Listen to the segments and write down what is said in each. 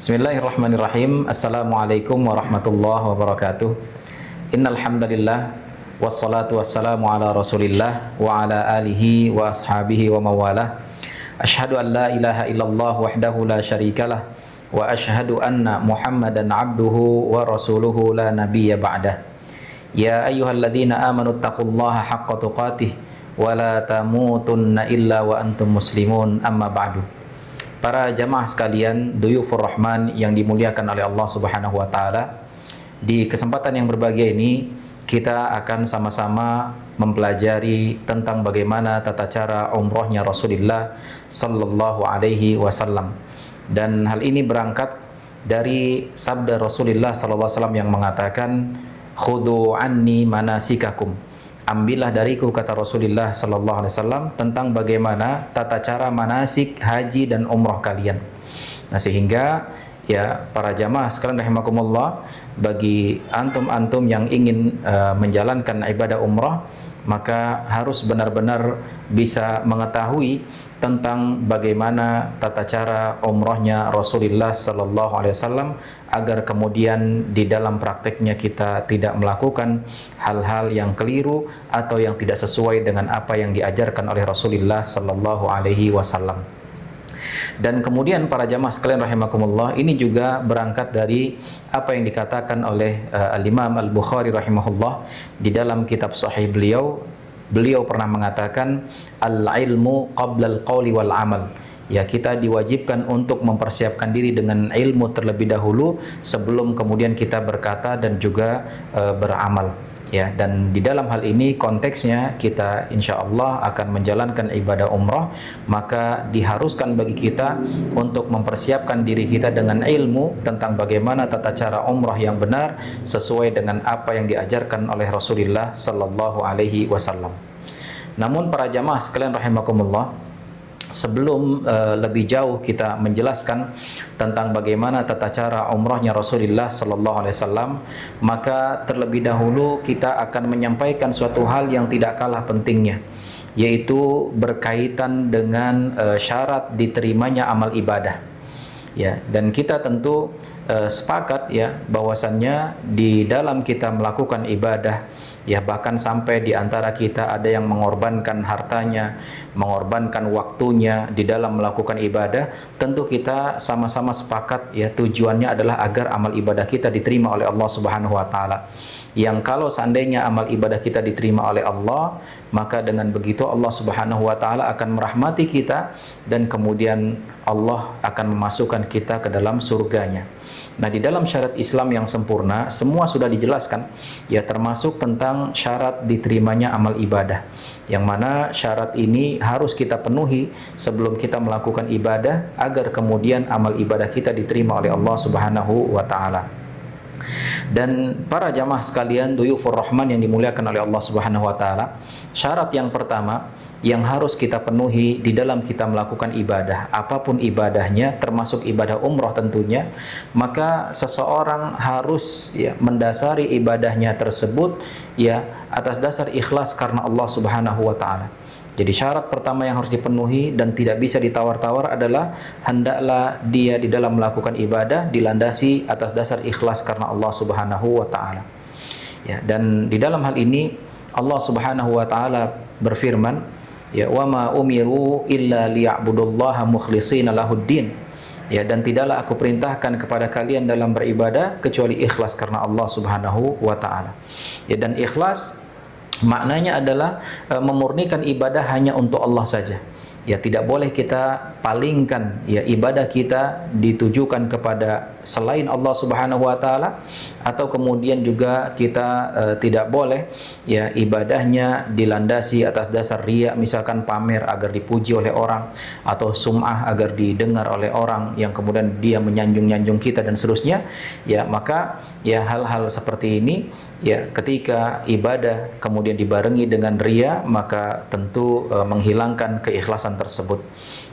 Bismillahirrahmanirrahim. Assalamualaikum warahmatullahi wabarakatuh. Innal hamdalillah wassalatu wassalamu ala Rasulillah wa ala alihi wa ashabihi wa mawalah. Asyhadu an la ilaha illallah wahdahu la syarikalah wa asyhadu anna Muhammadan abduhu wa rasuluhu la nabiyya ba'dah. Ya ayyuhalladzina amanu taqullaha haqqa tuqatih wa la tamutunna illa wa antum muslimun, amma ba'du. Para jamaah sekalian, Duyufur Rahman yang dimuliakan oleh Allah Subhanahu wa taala, di kesempatan yang berbahagia ini kita akan sama-sama mempelajari tentang bagaimana tata cara umrohnya Rasulullah sallallahu alaihi wasallam. Dan hal ini berangkat dari sabda Rasulullah sallallahu alaihi wasallam yang mengatakan, "Khudhu anni manasikakum." Ambillah dariku, kata Rasulullah sallallahu alaihi wasallam, tentang bagaimana tata cara manasik haji dan umrah kalian. Nah, sehingga ya para jamaah sekalian rahimakumullah, bagi antum-antum yang ingin menjalankan ibadah umrah, maka harus benar-benar bisa mengetahui tentang bagaimana tata cara umrahnya Rasulullah sallallahu alaihi wasallam, agar kemudian di dalam prakteknya kita tidak melakukan hal-hal yang keliru atau yang tidak sesuai dengan apa yang diajarkan oleh Rasulullah sallallahu alaihi wasallam. Dan kemudian para jamaah sekalian rahimakumullah, ini juga berangkat dari apa yang dikatakan oleh Al-Imam Al-Bukhari rahimahullah di dalam kitab sahih beliau. Beliau pernah mengatakan, al-ilmu qabla al-qawli wal amal. Ya, kita diwajibkan untuk mempersiapkan diri dengan ilmu terlebih dahulu sebelum kemudian kita berkata dan juga beramal. Ya, dan di dalam hal ini konteksnya kita insya Allah akan menjalankan ibadah umrah, maka diharuskan bagi kita untuk mempersiapkan diri kita dengan ilmu tentang bagaimana tata cara umrah yang benar sesuai dengan apa yang diajarkan oleh Rasulullah sallallahu alaihi wasallam. Namun para jamaah sekalian rahimakumullah, sebelum lebih jauh kita menjelaskan tentang bagaimana tata cara umrahnya Rasulullah sallallahu alaihi wasallam, maka terlebih dahulu kita akan menyampaikan suatu hal yang tidak kalah pentingnya, yaitu berkaitan dengan syarat diterimanya amal ibadah. Ya, dan kita tentu sepakat ya bahwasannya di dalam kita melakukan ibadah, ya bahkan sampai di antara kita ada yang mengorbankan hartanya, mengorbankan waktunya di dalam melakukan ibadah, tentu kita sama-sama sepakat ya tujuannya adalah agar amal ibadah kita diterima oleh Allah Subhanahu wa taala. Yang kalau seandainya amal ibadah kita diterima oleh Allah, maka dengan begitu Allah Subhanahu wa taala akan merahmati kita dan kemudian Allah akan memasukkan kita ke dalam surganya. Nah, di dalam syarat Islam yang sempurna semua sudah dijelaskan, ya termasuk tentang syarat diterimanya amal ibadah, yang mana syarat ini harus kita penuhi sebelum kita melakukan ibadah agar kemudian amal ibadah kita diterima oleh Allah Subhanahu wa taala. Dan para jamaah sekalian, Duyufur Rahman yang dimuliakan oleh Allah Subhanahu wa taala, syarat yang pertama yang harus kita penuhi di dalam kita melakukan ibadah, apapun ibadahnya, termasuk ibadah umroh tentunya, maka seseorang harus ya mendasari ibadahnya tersebut ya atas dasar ikhlas karena Allah Subhanahu wa taala. Jadi syarat pertama yang harus dipenuhi dan tidak bisa ditawar-tawar adalah hendaklah dia di dalam melakukan ibadah dilandasi atas dasar ikhlas karena Allah Subhanahu wa taala. Ya, dan di dalam hal ini Allah Subhanahu wa taala berfirman, ya wa ma umiru illa liya'budullaha mukhlishina lahuddin. Ya, dan tidaklah aku perintahkan kepada kalian dalam beribadah kecuali ikhlas karena Allah Subhanahu wa taala. Ya, dan ikhlas maknanya adalah memurnikan ibadah hanya untuk Allah saja. Ya, tidak boleh kita palingkan ya ibadah kita ditujukan kepada selain Allah Subhanahu wa taala, atau kemudian juga kita tidak boleh ya ibadahnya dilandasi atas dasar riya, misalkan pamer agar dipuji oleh orang, atau sum'ah agar didengar oleh orang yang kemudian dia menyanjung-nyanjung kita dan seterusnya. Ya, maka ya hal-hal seperti ini ya ketika ibadah kemudian dibarengi dengan riya, maka tentu menghilangkan keikhlasan tersebut.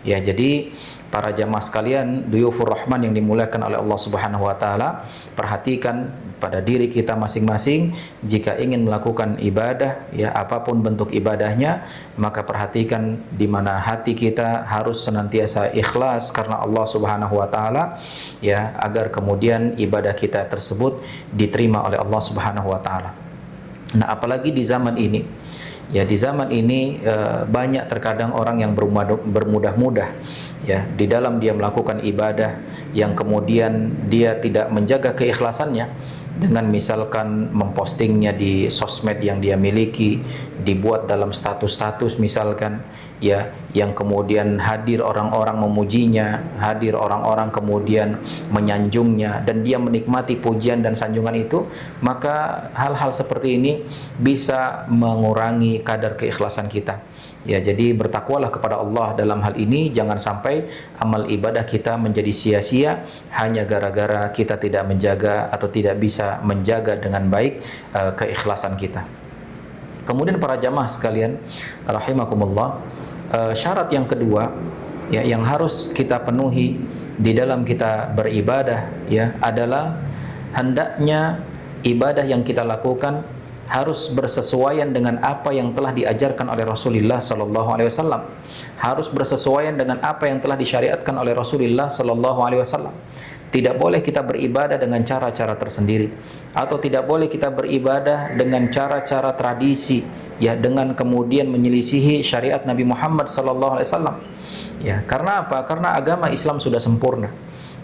Ya, jadi Para jamaah sekalian, duyufur rahman yang dimuliakan oleh Allah Subhanahu wa taala, perhatikan pada diri kita masing-masing jika ingin melakukan ibadah, ya apapun bentuk ibadahnya, maka perhatikan di mana hati kita harus senantiasa ikhlas karena Allah Subhanahu wa taala, ya agar kemudian ibadah kita tersebut diterima oleh Allah Subhanahu wa taala. Nah, apalagi di zaman ini, ya di zaman ini banyak terkadang orang yang bermudah-mudah, ya di dalam dia melakukan ibadah yang kemudian dia tidak menjaga keikhlasannya dengan misalkan mempostingnya di sosmed yang dia miliki, dibuat dalam status-status misalkan, ya yang kemudian hadir orang-orang memujinya, hadir orang-orang kemudian menyanjungnya, dan dia menikmati pujian dan sanjungan itu, maka hal-hal seperti ini bisa mengurangi kadar keikhlasan kita. Ya, jadi bertakwalah kepada Allah dalam hal ini, jangan sampai amal ibadah kita menjadi sia-sia hanya gara-gara kita tidak menjaga atau tidak bisa menjaga dengan baik keikhlasan kita. Kemudian para jamaah sekalian rahimakumullah, syarat yang kedua, ya yang harus kita penuhi di dalam kita beribadah, ya adalah hendaknya ibadah yang kita lakukan harus bersesuaian dengan apa yang telah diajarkan oleh Rasulullah sallallahu alaihi wasallam. Harus bersesuaian dengan apa yang telah disyariatkan oleh Rasulullah sallallahu alaihi wasallam. Tidak boleh kita beribadah dengan cara-cara tersendiri, atau tidak boleh kita beribadah dengan cara-cara tradisi, ya dengan kemudian menyelisihi syariat Nabi Muhammad sallallahu alaihi wasallam. Ya, karena apa? Karena agama Islam sudah sempurna.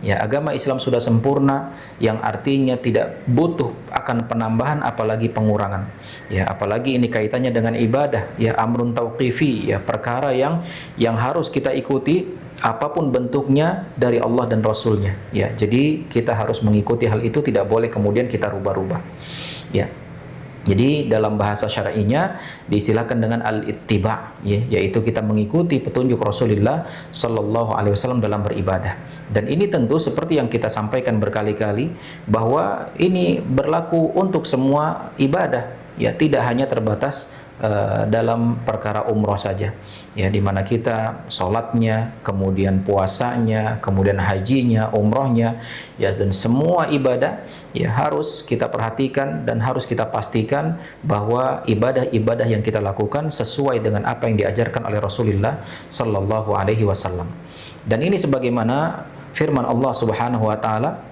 Ya, agama Islam sudah sempurna, yang artinya tidak butuh akan penambahan apalagi pengurangan. Ya, apalagi ini kaitannya dengan ibadah, ya amrun tauqifi, ya perkara yang harus kita ikuti apapun bentuknya dari Allah dan Rasulnya. Ya, jadi kita harus mengikuti hal itu, tidak boleh kemudian kita rubah-rubah. Ya. Jadi dalam bahasa syar'inya diistilahkan dengan al-ittiba', ya, yaitu kita mengikuti petunjuk Rasulullah sallallahu alaihi wasallam dalam beribadah. Dan ini tentu seperti yang kita sampaikan berkali-kali, bahwa ini berlaku untuk semua ibadah, ya tidak hanya terbatas dalam perkara umroh saja, ya di mana kita sholatnya, kemudian puasanya, kemudian hajinya, umrohnya, ya dan semua ibadah ya harus kita perhatikan dan harus kita pastikan bahwa ibadah-ibadah yang kita lakukan sesuai dengan apa yang diajarkan oleh Rasulullah sallallahu alaihi wasallam. Dan ini sebagaimana firman Allah Subhanahu wa taala,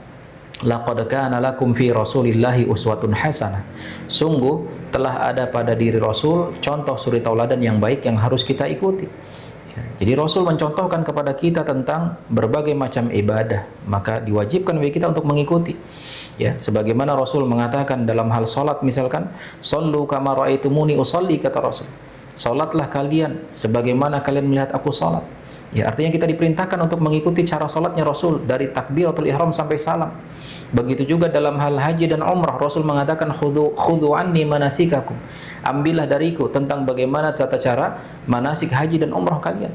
laqad kana lakum fi Rasulillahi uswatun hasanah. Sungguh telah ada pada diri Rasul contoh suri tauladan yang baik yang harus kita ikuti. Jadi Rasul mencontohkan kepada kita tentang berbagai macam ibadah, maka diwajibkan bagi kita untuk mengikuti. Ya, sebagaimana Rasul mengatakan dalam hal salat misalkan, "Shallu kama raaitumuni usolli," kata Rasul. Salatlah kalian sebagaimana kalian melihat aku salat. Ya, artinya kita diperintahkan untuk mengikuti cara salatnya Rasul dari takbiratul ihram sampai salam. Begitu juga dalam hal haji dan umrah, Rasul mengatakan khudhu anni manasikakum. Ambillah dariku tentang bagaimana tata cara manasik haji dan umrah kalian.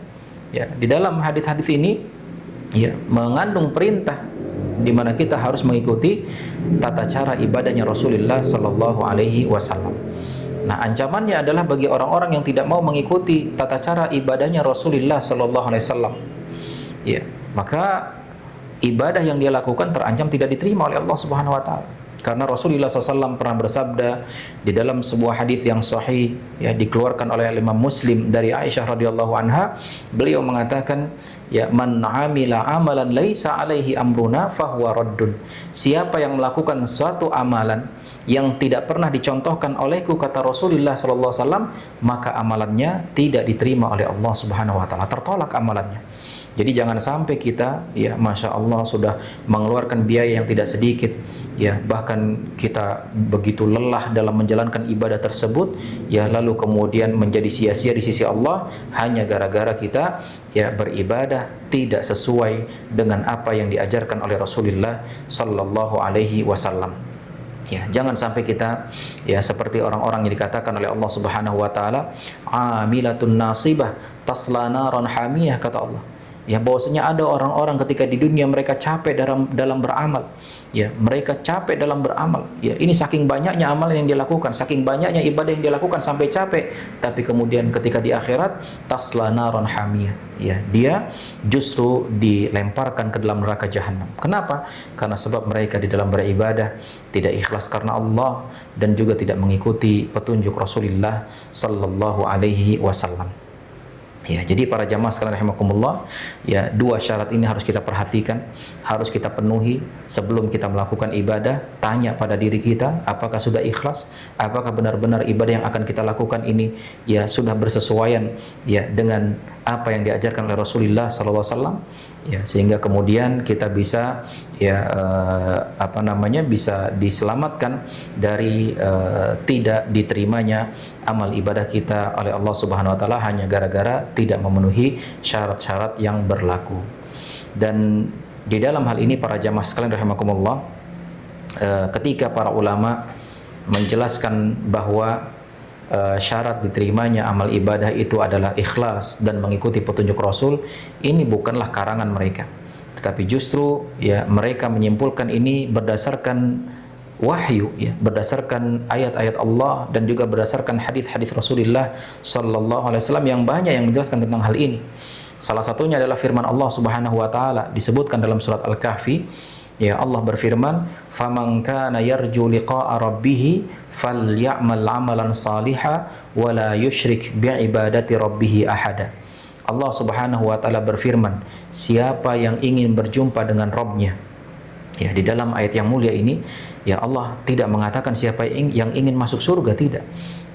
Ya, di dalam hadis-hadis ini ya mengandung perintah di mana kita harus mengikuti tata cara ibadahnya Rasulullah sallallahu alaihi wasallam. Nah, ancamannya adalah bagi orang-orang yang tidak mau mengikuti tata cara ibadahnya Rasulullah sallallahu alaihi wasallam. Ya, maka ibadah yang dia lakukan terancam tidak diterima oleh Allah Subhanahu wa taala. Karena Rasulullah SAW pernah bersabda di dalam sebuah hadis yang sahih, ya dikeluarkan oleh Imam Muslim dari Aisyah radhiyallahu anha, beliau mengatakan, ya man amila amalan laisa alaihi amruna fahuwa raddun. Siapa yang melakukan suatu amalan yang tidak pernah dicontohkan olehku, kata Rasulullah sallallahu alaihi wasallam, maka amalannya tidak diterima oleh Allah Subhanahu wa taala, tertolak amalannya. Jadi jangan sampai kita, ya Masya Allah sudah mengeluarkan biaya yang tidak sedikit, ya bahkan kita begitu lelah dalam menjalankan ibadah tersebut, ya lalu kemudian menjadi sia-sia di sisi Allah hanya gara-gara kita ya beribadah tidak sesuai dengan apa yang diajarkan oleh Rasulullah sallallahu alaihi wasallam. Ya, jangan sampai kita ya seperti orang-orang yang dikatakan oleh Allah Subhanahu wa taala, amilatun nasibah tasla naran hamiyah, kata Allah. ya bahwasanya ada orang-orang ketika di dunia mereka capek dalam beramal, ya mereka capek dalam beramal, ya ini saking banyaknya amalan yang dilakukan, saking banyaknya ibadah yang dilakukan sampai capek, tapi kemudian ketika di akhirat tasla naron hamiyah, ya dia justru dilemparkan ke dalam neraka jahanam. Kenapa? Karena sebab mereka di dalam beribadah tidak ikhlas karena Allah dan juga tidak mengikuti petunjuk Rasulullah sallallahu alaihi wasallam. Ya, jadi para jamaah sekalian rahimakumullah, ya dua syarat ini harus kita perhatikan, harus kita penuhi sebelum kita melakukan ibadah. Tanya pada diri kita, apakah sudah ikhlas? Apakah benar-benar ibadah yang akan kita lakukan ini ya sudah bersesuaian ya dengan apa yang diajarkan oleh Rasulullah sallallahu alaihi wasallam? Ya, sehingga kemudian kita bisa ya bisa diselamatkan dari tidak diterimanya amal ibadah kita oleh Allah Subhanahu wa taala hanya gara-gara tidak memenuhi syarat-syarat yang berlaku. Dan di dalam hal ini para jamaah sekalian rahimakumullah, ketika para ulama menjelaskan bahwa syarat diterimanya amal ibadah itu adalah ikhlas dan mengikuti petunjuk Rasul, ini bukanlah karangan mereka, tetapi justru ya mereka menyimpulkan ini berdasarkan wahyu, ya berdasarkan ayat-ayat Allah dan juga berdasarkan hadis-hadis Rasulullah sallallahu alaihi wasallam yang banyak yang menjelaskan tentang hal ini. Salah satunya adalah firman Allah Subhanahu wa taala disebutkan dalam surat Al-Kahfi. Ya, Allah berfirman, "Faman kana yarju liqa'a rabbih falyamal 'amalan shalihan wa la yusyrik bi'ibadati rabbih ahada." Allah Subhanahu wa taala berfirman, siapa yang ingin berjumpa dengan Rabb-nya. Ya, di dalam ayat yang mulia ini, ya Allah tidak mengatakan siapa yang ingin masuk surga, tidak.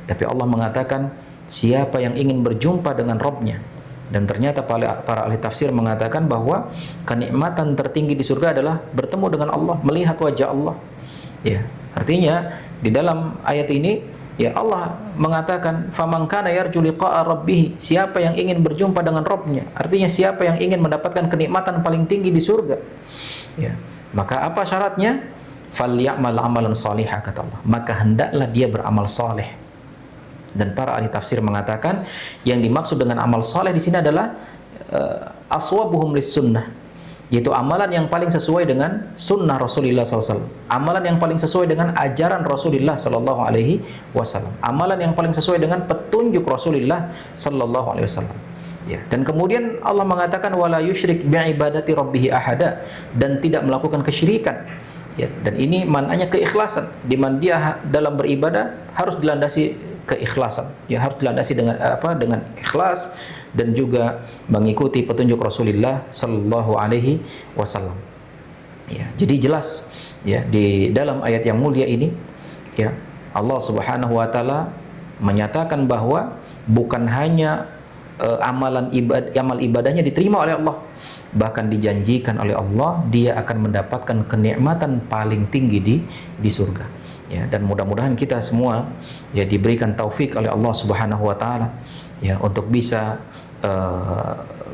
Tapi Allah mengatakan siapa yang ingin berjumpa dengan Rabb-nya. Dan ternyata para ahli tafsir mengatakan bahwa kenikmatan tertinggi di surga adalah bertemu dengan Allah, melihat wajah Allah. Ya, artinya di dalam ayat ini ya Allah mengatakan faman kana yarju liqa'a rabbih, siapa yang ingin berjumpa dengan Rabb-nya. Artinya siapa yang ingin mendapatkan kenikmatan paling tinggi di surga. Ya, maka apa syaratnya? Falyamal amalan shalihan, kata Allah. Maka hendaklah dia beramal saleh. Dan para ahli tafsir mengatakan yang dimaksud dengan amal saleh di sini adalah aswabuhum lis sunnah, yaitu amalan yang paling sesuai dengan sunnah Rasulullah SAW, amalan yang paling sesuai dengan ajaran Rasulullah SAW, amalan yang paling sesuai dengan petunjuk Rasulullah SAW. Ya, dan kemudian Allah mengatakan wala yusyrik bi'ibadati rabbih ahada, dan tidak melakukan kesyirikan. Ya, dan ini maknanya keikhlasan, di mana dia dalam beribadah harus dilandasi keikhlasan, ya harus dilandasi dengan ikhlas dan juga mengikuti petunjuk Rasulullah sallallahu alaihi wasallam. Ya, jadi jelas ya di dalam ayat yang mulia ini ya Allah Subhanahu wa taala menyatakan bahwa bukan hanya amal ibadahnya diterima oleh Allah, bahkan dijanjikan oleh Allah dia akan mendapatkan kenikmatan paling tinggi di surga. Ya, dan mudah-mudahan kita semua ya diberikan taufik oleh Allah Subhanahu wa taala ya untuk bisa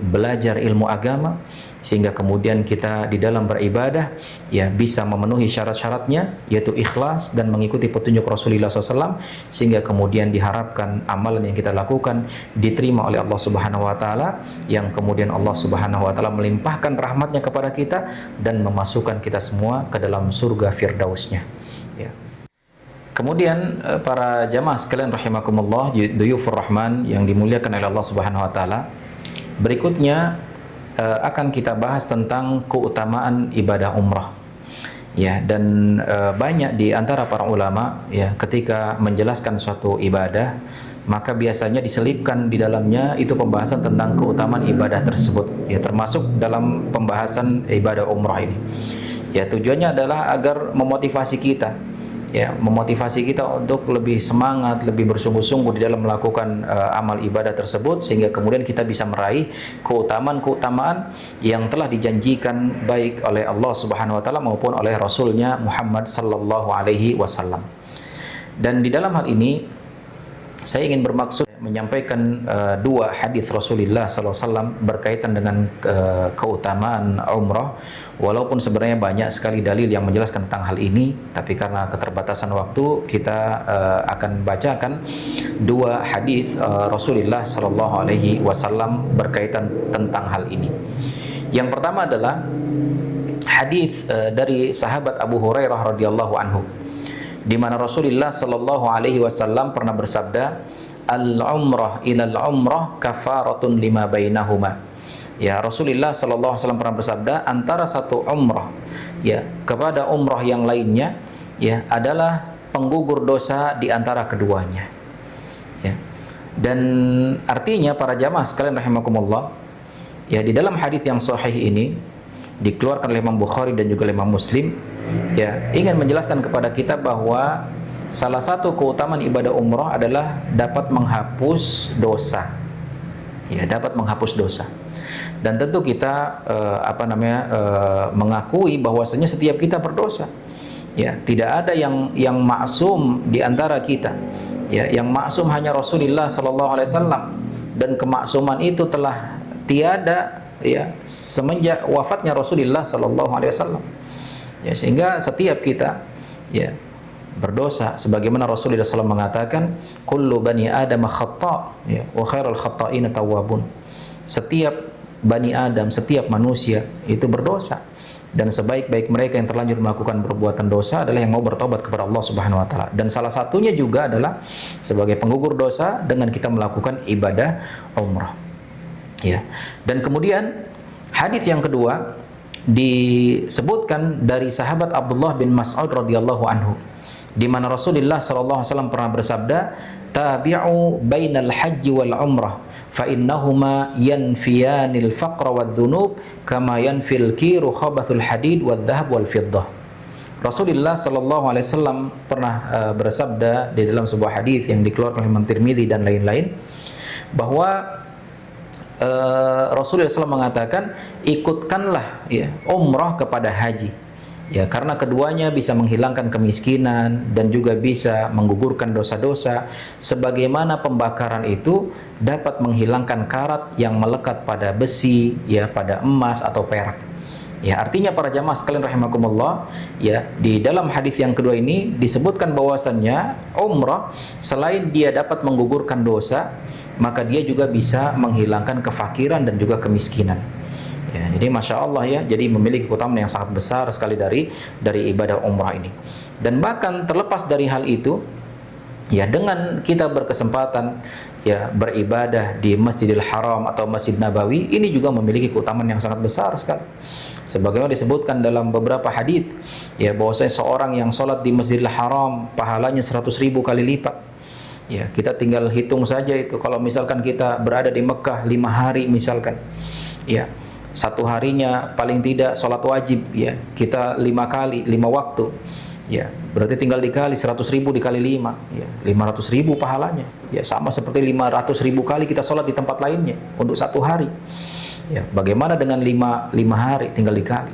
belajar ilmu agama, sehingga kemudian kita di dalam beribadah ya bisa memenuhi syarat-syaratnya, yaitu ikhlas dan mengikuti petunjuk Rasulullah SAW, sehingga kemudian diharapkan amalan yang kita lakukan diterima oleh Allah Subhanahu wa taala, yang kemudian Allah Subhanahu wa taala melimpahkan rahmatnya kepada kita dan memasukkan kita semua ke dalam surga firdausnya. Ya. Kemudian para jamaah sekalian rahimakumullah, duyufur rahman yang dimuliakan oleh Allah Subhanahu wa taala, berikutnya akan kita bahas tentang keutamaan ibadah umrah. Ya, dan banyak di antara para ulama ya ketika menjelaskan suatu ibadah, maka biasanya diselipkan di dalamnya itu pembahasan tentang keutamaan ibadah tersebut. Ya, termasuk dalam pembahasan ibadah umrah ini. Ya, tujuannya adalah agar memotivasi kita, ya memotivasi kita untuk lebih semangat, lebih bersungguh-sungguh di dalam melakukan amal ibadah tersebut, sehingga kemudian kita bisa meraih keutamaan-keutamaan yang telah dijanjikan baik oleh Allah Subhanahu wa taala maupun oleh Rasulnya Muhammad sallallahu alaihi wasallam. Dan di dalam hal ini saya ingin bermaksud menyampaikan dua hadis Rasulullah SAW berkaitan dengan keutamaan umrah. Walaupun sebenarnya banyak sekali dalil yang menjelaskan tentang hal ini, tapi karena keterbatasan waktu kita akan bacakan dua hadis Rasulullah SAW berkaitan tentang hal ini. Yang pertama adalah hadis dari sahabat Abu Hurairah radhiyallahu anhu, di mana Rasulullah sallallahu alaihi wasallam pernah bersabda, al-umrah ilal umrah kafaratun lima bainahuma. Ya, Rasulullah sallallahu alaihi wasallam pernah bersabda, antara satu umrah ya kepada umrah yang lainnya ya adalah penggugur dosa di antara keduanya. Ya. Dan artinya para jamaah sekalian rahimakumullah, ya di dalam hadis yang sahih ini dikeluarkan oleh Imam Bukhari dan juga oleh Imam Muslim, ya ingin menjelaskan kepada kita bahwa salah satu keutamaan ibadah umrah adalah dapat menghapus dosa, ya dapat menghapus dosa. Dan tentu kita mengakui bahwasanya setiap kita berdosa, ya tidak ada yang maksum di antara kita, ya yang maksum hanya Rasulullah Sallallahu Alaihi Wasallam, dan kemaksuman itu telah tiada ya semenjak wafatnya Rasulullah Sallallahu Alaihi Wasallam. Ya, sehingga setiap kita ya berdosa, sebagaimana Rasulullah SAW mengatakan, kullu bani adam khata' ya wa khairul khata'in tawwabun. Setiap bani Adam, setiap manusia itu berdosa, dan sebaik-baik mereka yang terlanjur melakukan perbuatan dosa adalah yang mau bertobat kepada Allah Subhanahu wa taala. Dan salah satunya juga adalah sebagai penggugur dosa dengan kita melakukan ibadah umrah. Ya. Dan kemudian hadis yang kedua disebutkan dari sahabat Abdullah bin Mas'ud radhiyallahu anhu, di mana Rasulullah sallallahu alaihi wasallam pernah bersabda, tabi'u bainal haji wal umrah fa innahuma yanfiyanil faqra wad dhunub kama yanfil kiru khabathul hadid wad dhahab wal fiddah. Rasulullah sallallahu alaihi wasallam pernah bersabda di dalam sebuah hadis yang dikeluarkan oleh Imam Tirmidzi dan lain-lain, bahwa Rasulullah SAW mengatakan, ikutkanlah ya umrah kepada haji, ya karena keduanya bisa menghilangkan kemiskinan dan juga bisa menggugurkan dosa-dosa, sebagaimana pembakaran itu dapat menghilangkan karat yang melekat pada besi, ya pada emas atau perak. Ya, artinya para jamaah sekalian rahimakumullah, ya di dalam hadis yang kedua ini disebutkan bahwasannya umrah selain dia dapat menggugurkan dosa, maka dia juga bisa menghilangkan kefakiran dan juga kemiskinan. Ya, jadi masya Allah ya, jadi memiliki keutamaan yang sangat besar sekali dari ibadah umrah ini. Dan bahkan terlepas dari hal itu, ya dengan kita berkesempatan ya beribadah di Masjidil Haram atau Masjid Nabawi, ini juga memiliki keutamaan yang sangat besar sekali. Sebagaimana disebutkan dalam beberapa hadis, ya bahwasanya seorang yang sholat di Masjidil Haram pahalanya 100.000 kali lipat. Ya, kita tinggal hitung saja itu. Kalau misalkan kita berada di Mekah 5 hari misalkan, ya satu harinya paling tidak sholat wajib ya kita 5 kali, 5 waktu, ya berarti tinggal dikali 100.000 dikali 5, ya 500.000 pahalanya. Ya sama seperti 500.000 kali kita sholat di tempat lainnya untuk satu hari. Ya, bagaimana dengan 5 hari tinggal dikali,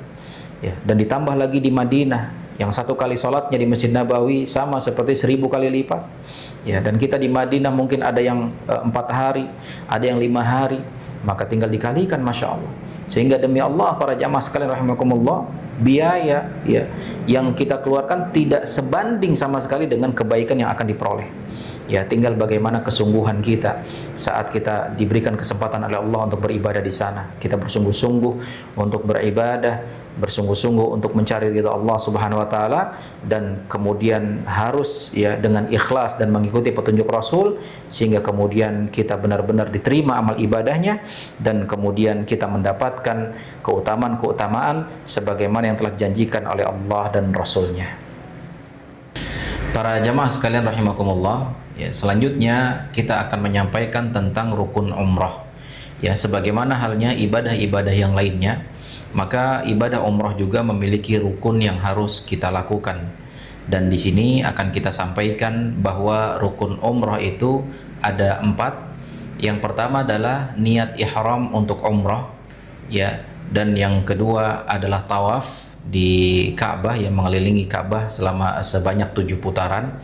ya dan ditambah lagi di Madinah yang satu kali sholatnya di Masjid Nabawi sama seperti 1.000 kali lipat. Ya, dan kita di Madinah mungkin ada yang 4 hari, ada yang 5 hari, maka tinggal dikalikan, masya Allah. Sehingga demi Allah para jamaah sekalian rahimakumullah, biaya ya yang kita keluarkan tidak sebanding sama sekali dengan kebaikan yang akan diperoleh. Ya, tinggal bagaimana kesungguhan kita saat kita diberikan kesempatan oleh Allah untuk beribadah di sana. Kita bersungguh-sungguh untuk beribadah, bersungguh-sungguh untuk mencari ridha Allah Subhanahu wa taala, dan kemudian harus ya dengan ikhlas dan mengikuti petunjuk Rasul, sehingga kemudian kita benar-benar diterima amal ibadahnya, dan kemudian kita mendapatkan keutamaan-keutamaan sebagaimana yang telah dijanjikan oleh Allah dan Rasulnya. Para jamaah sekalian rahimakumullah, ya selanjutnya kita akan menyampaikan tentang rukun umrah. Ya, sebagaimana halnya ibadah-ibadah yang lainnya, maka ibadah umrah juga memiliki rukun yang harus kita lakukan. Dan di sini akan kita sampaikan bahwa rukun umrah itu ada 4. Yang pertama adalah niat ihram untuk umrah, ya, dan yang kedua adalah tawaf di Ka'bah, yang mengelilingi Ka'bah selama sebanyak 7 putaran.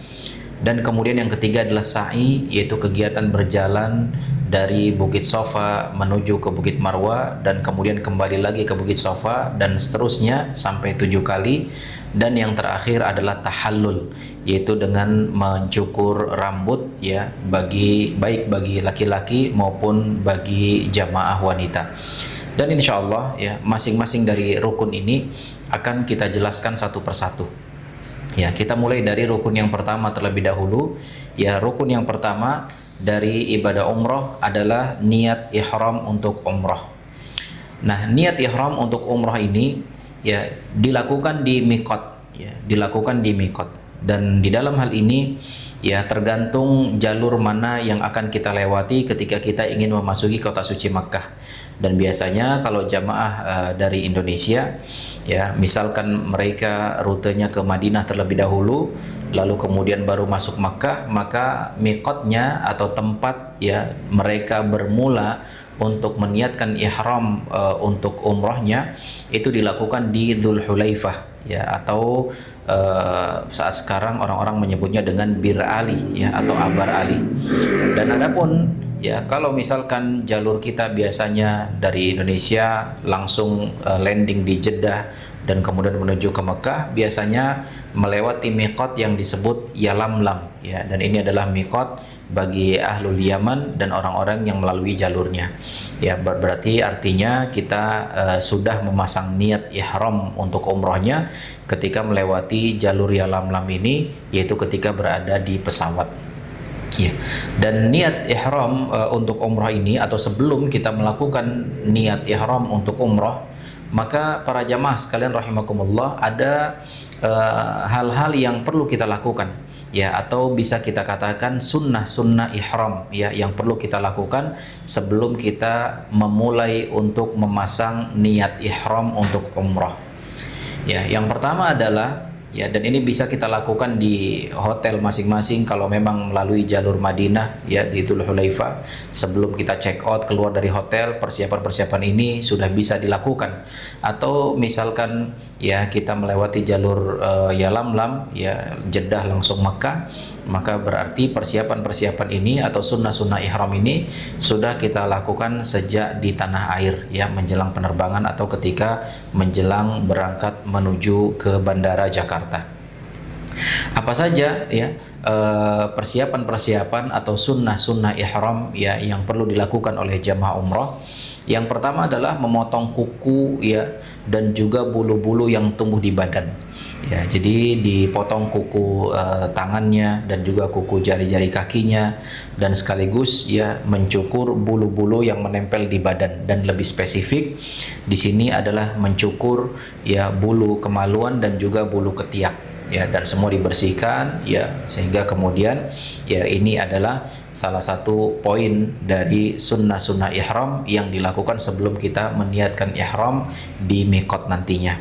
Dan kemudian yang ketiga adalah sa'i, yaitu kegiatan berjalan dari Bukit Sofa menuju ke Bukit Marwa dan kemudian kembali lagi ke Bukit Sofa dan seterusnya sampai 7 kali. Dan yang terakhir adalah tahallul, yaitu dengan mencukur rambut ya, baik bagi laki-laki maupun bagi jamaah wanita. Dan insya Allah ya, masing-masing dari rukun ini akan kita jelaskan satu persatu. Ya, kita mulai dari rukun yang pertama terlebih dahulu. Ya, rukun yang pertama dari ibadah umroh adalah niat ihram untuk umroh. Nah, niat ihram untuk umroh ini ya dilakukan di miqat, ya, dilakukan di miqat. Dan di dalam hal ini ya tergantung jalur mana yang akan kita lewati ketika kita ingin memasuki kota suci Makkah. Dan biasanya kalau jamaah dari Indonesia ya, misalkan mereka rutenya ke Madinah terlebih dahulu lalu kemudian baru masuk Makkah, maka miqatnya atau tempat ya mereka bermula untuk meniatkan ihram untuk umrohnya itu dilakukan di Dzul Hulaifah ya, atau saat sekarang orang-orang menyebutnya dengan Bir Ali ya, atau Abar Ali. Dan adapun ya kalau misalkan jalur kita biasanya dari Indonesia langsung landing di Jeddah dan kemudian menuju ke Mekah, biasanya melewati miqat yang disebut Yalamlam ya, dan ini adalah miqat bagi ahlul Yaman dan orang-orang yang melalui jalurnya ya. Berarti artinya kita sudah memasang niat ihram untuk umrohnya ketika melewati jalur Yalamlam ini, yaitu ketika berada di pesawat ya. Dan niat ihram untuk umroh ini, atau sebelum kita melakukan niat ihram untuk umroh, maka para jamaah sekalian rahimakumullah, ada hal-hal yang perlu kita lakukan ya, atau bisa kita katakan sunnah-sunnah ihram ya, yang perlu kita lakukan sebelum kita memulai untuk memasang niat ihram untuk umroh ya. Yang pertama adalah ya, dan ini bisa kita lakukan di hotel masing-masing kalau memang melalui jalur Madinah ya, di Dzul Hulaifah. Sebelum kita check out keluar dari hotel, persiapan-persiapan ini sudah bisa dilakukan. Atau misalkan ya kita melewati jalur Yalamlam ya, Jeddah langsung Makkah, maka berarti persiapan-persiapan ini atau sunnah-sunnah ihram ini sudah kita lakukan sejak di tanah air ya, menjelang penerbangan atau ketika menjelang berangkat menuju ke Bandara Jakarta. Apa saja ya persiapan-persiapan atau sunnah-sunnah ihram ya yang perlu dilakukan oleh jamaah umroh? Yang pertama adalah memotong kuku ya, dan juga bulu-bulu yang tumbuh di badan ya. Jadi dipotong kuku tangannya dan juga kuku jari-jari kakinya, dan sekaligus ya mencukur bulu-bulu yang menempel di badan. Dan lebih spesifik di sini adalah mencukur ya bulu kemaluan dan juga bulu ketiak ya, dan semua dibersihkan ya, sehingga kemudian ya ini adalah salah satu poin dari sunnah-sunnah ihram yang dilakukan sebelum kita meniatkan ihram di miqat nantinya.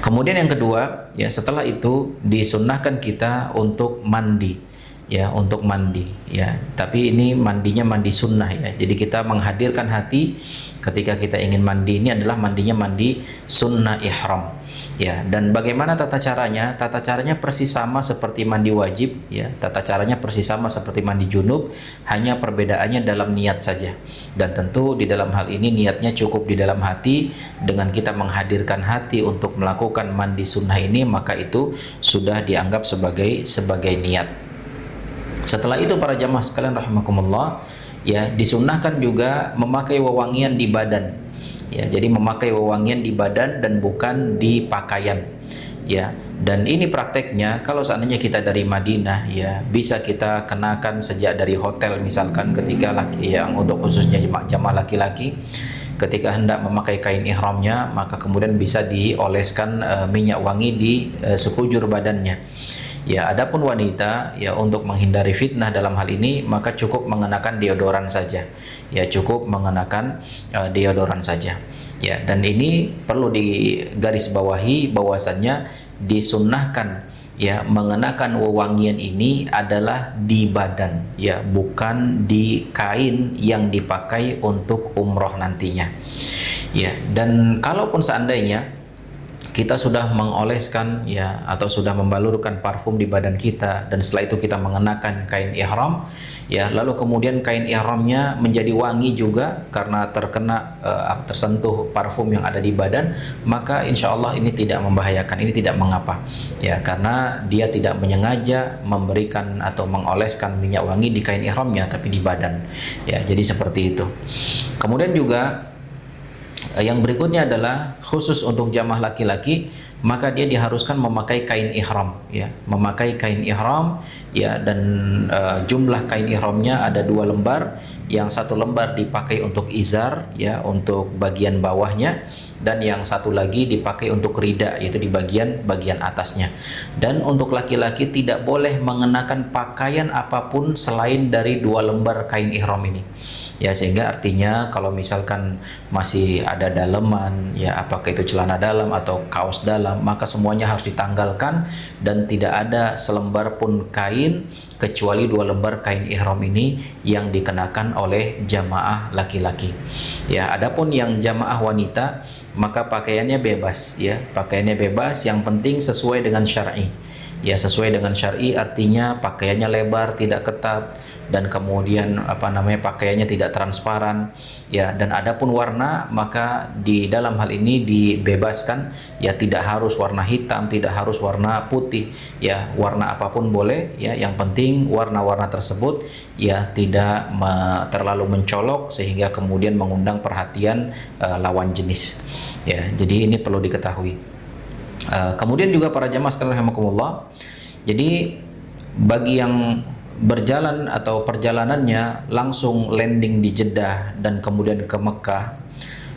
Kemudian yang kedua ya, setelah itu disunnahkan kita untuk mandi ya, untuk mandi ya, tapi ini mandinya mandi sunnah ya. Jadi kita menghadirkan hati ketika kita ingin mandi, ini adalah mandinya mandi sunnah ihram ya. Dan bagaimana tata caranya? Tata caranya persis sama seperti mandi wajib ya, tata caranya persis sama seperti mandi junub, hanya perbedaannya dalam niat saja. Dan tentu di dalam hal ini niatnya cukup di dalam hati. Dengan kita menghadirkan hati untuk melakukan mandi sunnah ini, maka itu sudah dianggap sebagai niat. Setelah itu para jamaah sekalian rahimakumullah ya, disunnahkan juga memakai wewangian di badan ya. Jadi memakai wewangian di badan dan bukan di pakaian ya. Dan ini prakteknya kalau seandainya kita dari Madinah ya, bisa kita kenakan sejak dari hotel, misalkan ketika yang untuk khususnya jamaah laki-laki ketika hendak memakai kain ihramnya, maka kemudian bisa dioleskan minyak wangi di sekujur badannya ya. Adapun wanita ya, untuk menghindari fitnah dalam hal ini, maka cukup mengenakan deodoran saja ya, cukup mengenakan deodoran saja ya. Dan ini perlu digarisbawahi bahwasannya disunnahkan ya mengenakan wewangian ini adalah di badan ya, bukan di kain yang dipakai untuk umroh nantinya ya. Dan kalaupun seandainya kita sudah mengoleskan ya atau sudah membalurkan parfum di badan kita, dan setelah itu kita mengenakan kain ihram ya, lalu kemudian kain ihramnya menjadi wangi juga karena terkena tersentuh parfum yang ada di badan, maka insya Allah ini tidak membahayakan, ini tidak mengapa ya, karena dia tidak menyengaja memberikan atau mengoleskan minyak wangi di kain ihramnya tapi di badan ya. Jadi seperti itu. Kemudian juga yang berikutnya adalah khusus untuk jamaah laki-laki, maka dia diharuskan memakai kain ihram ya, memakai kain ihram ya, dan jumlah kain ihramnya ada 2 lembar. Yang 1 lembar dipakai untuk izar ya, untuk bagian bawahnya, dan yang 1 lagi dipakai untuk rida, yaitu di bagian atasnya. Dan untuk laki-laki tidak boleh mengenakan pakaian apapun selain dari 2 lembar kain ihram ini ya, sehingga artinya kalau misalkan masih ada daleman ya, apakah itu celana dalam atau kaos dalam, maka semuanya harus ditanggalkan dan tidak ada selembar pun kain kecuali 2 lembar kain ihram ini yang dikenakan oleh jamaah laki-laki ya. Adapun yang jamaah wanita, maka pakaiannya bebas ya, pakaiannya bebas, yang penting sesuai dengan syar'i ya. Sesuai dengan syar'i artinya pakaiannya lebar, tidak ketat, dan kemudian pakaiannya tidak transparan ya. Dan adapun warna, maka di dalam hal ini dibebaskan ya, tidak harus warna hitam, tidak harus warna putih ya, warna apapun boleh ya, yang penting warna-warna tersebut ya tidak terlalu mencolok sehingga kemudian mengundang perhatian lawan jenis ya. Jadi ini perlu diketahui. Kemudian juga para jamaah sekalian rahimakumullah, jadi bagi yang berjalan atau perjalanannya langsung landing di Jeddah dan kemudian ke Mekah,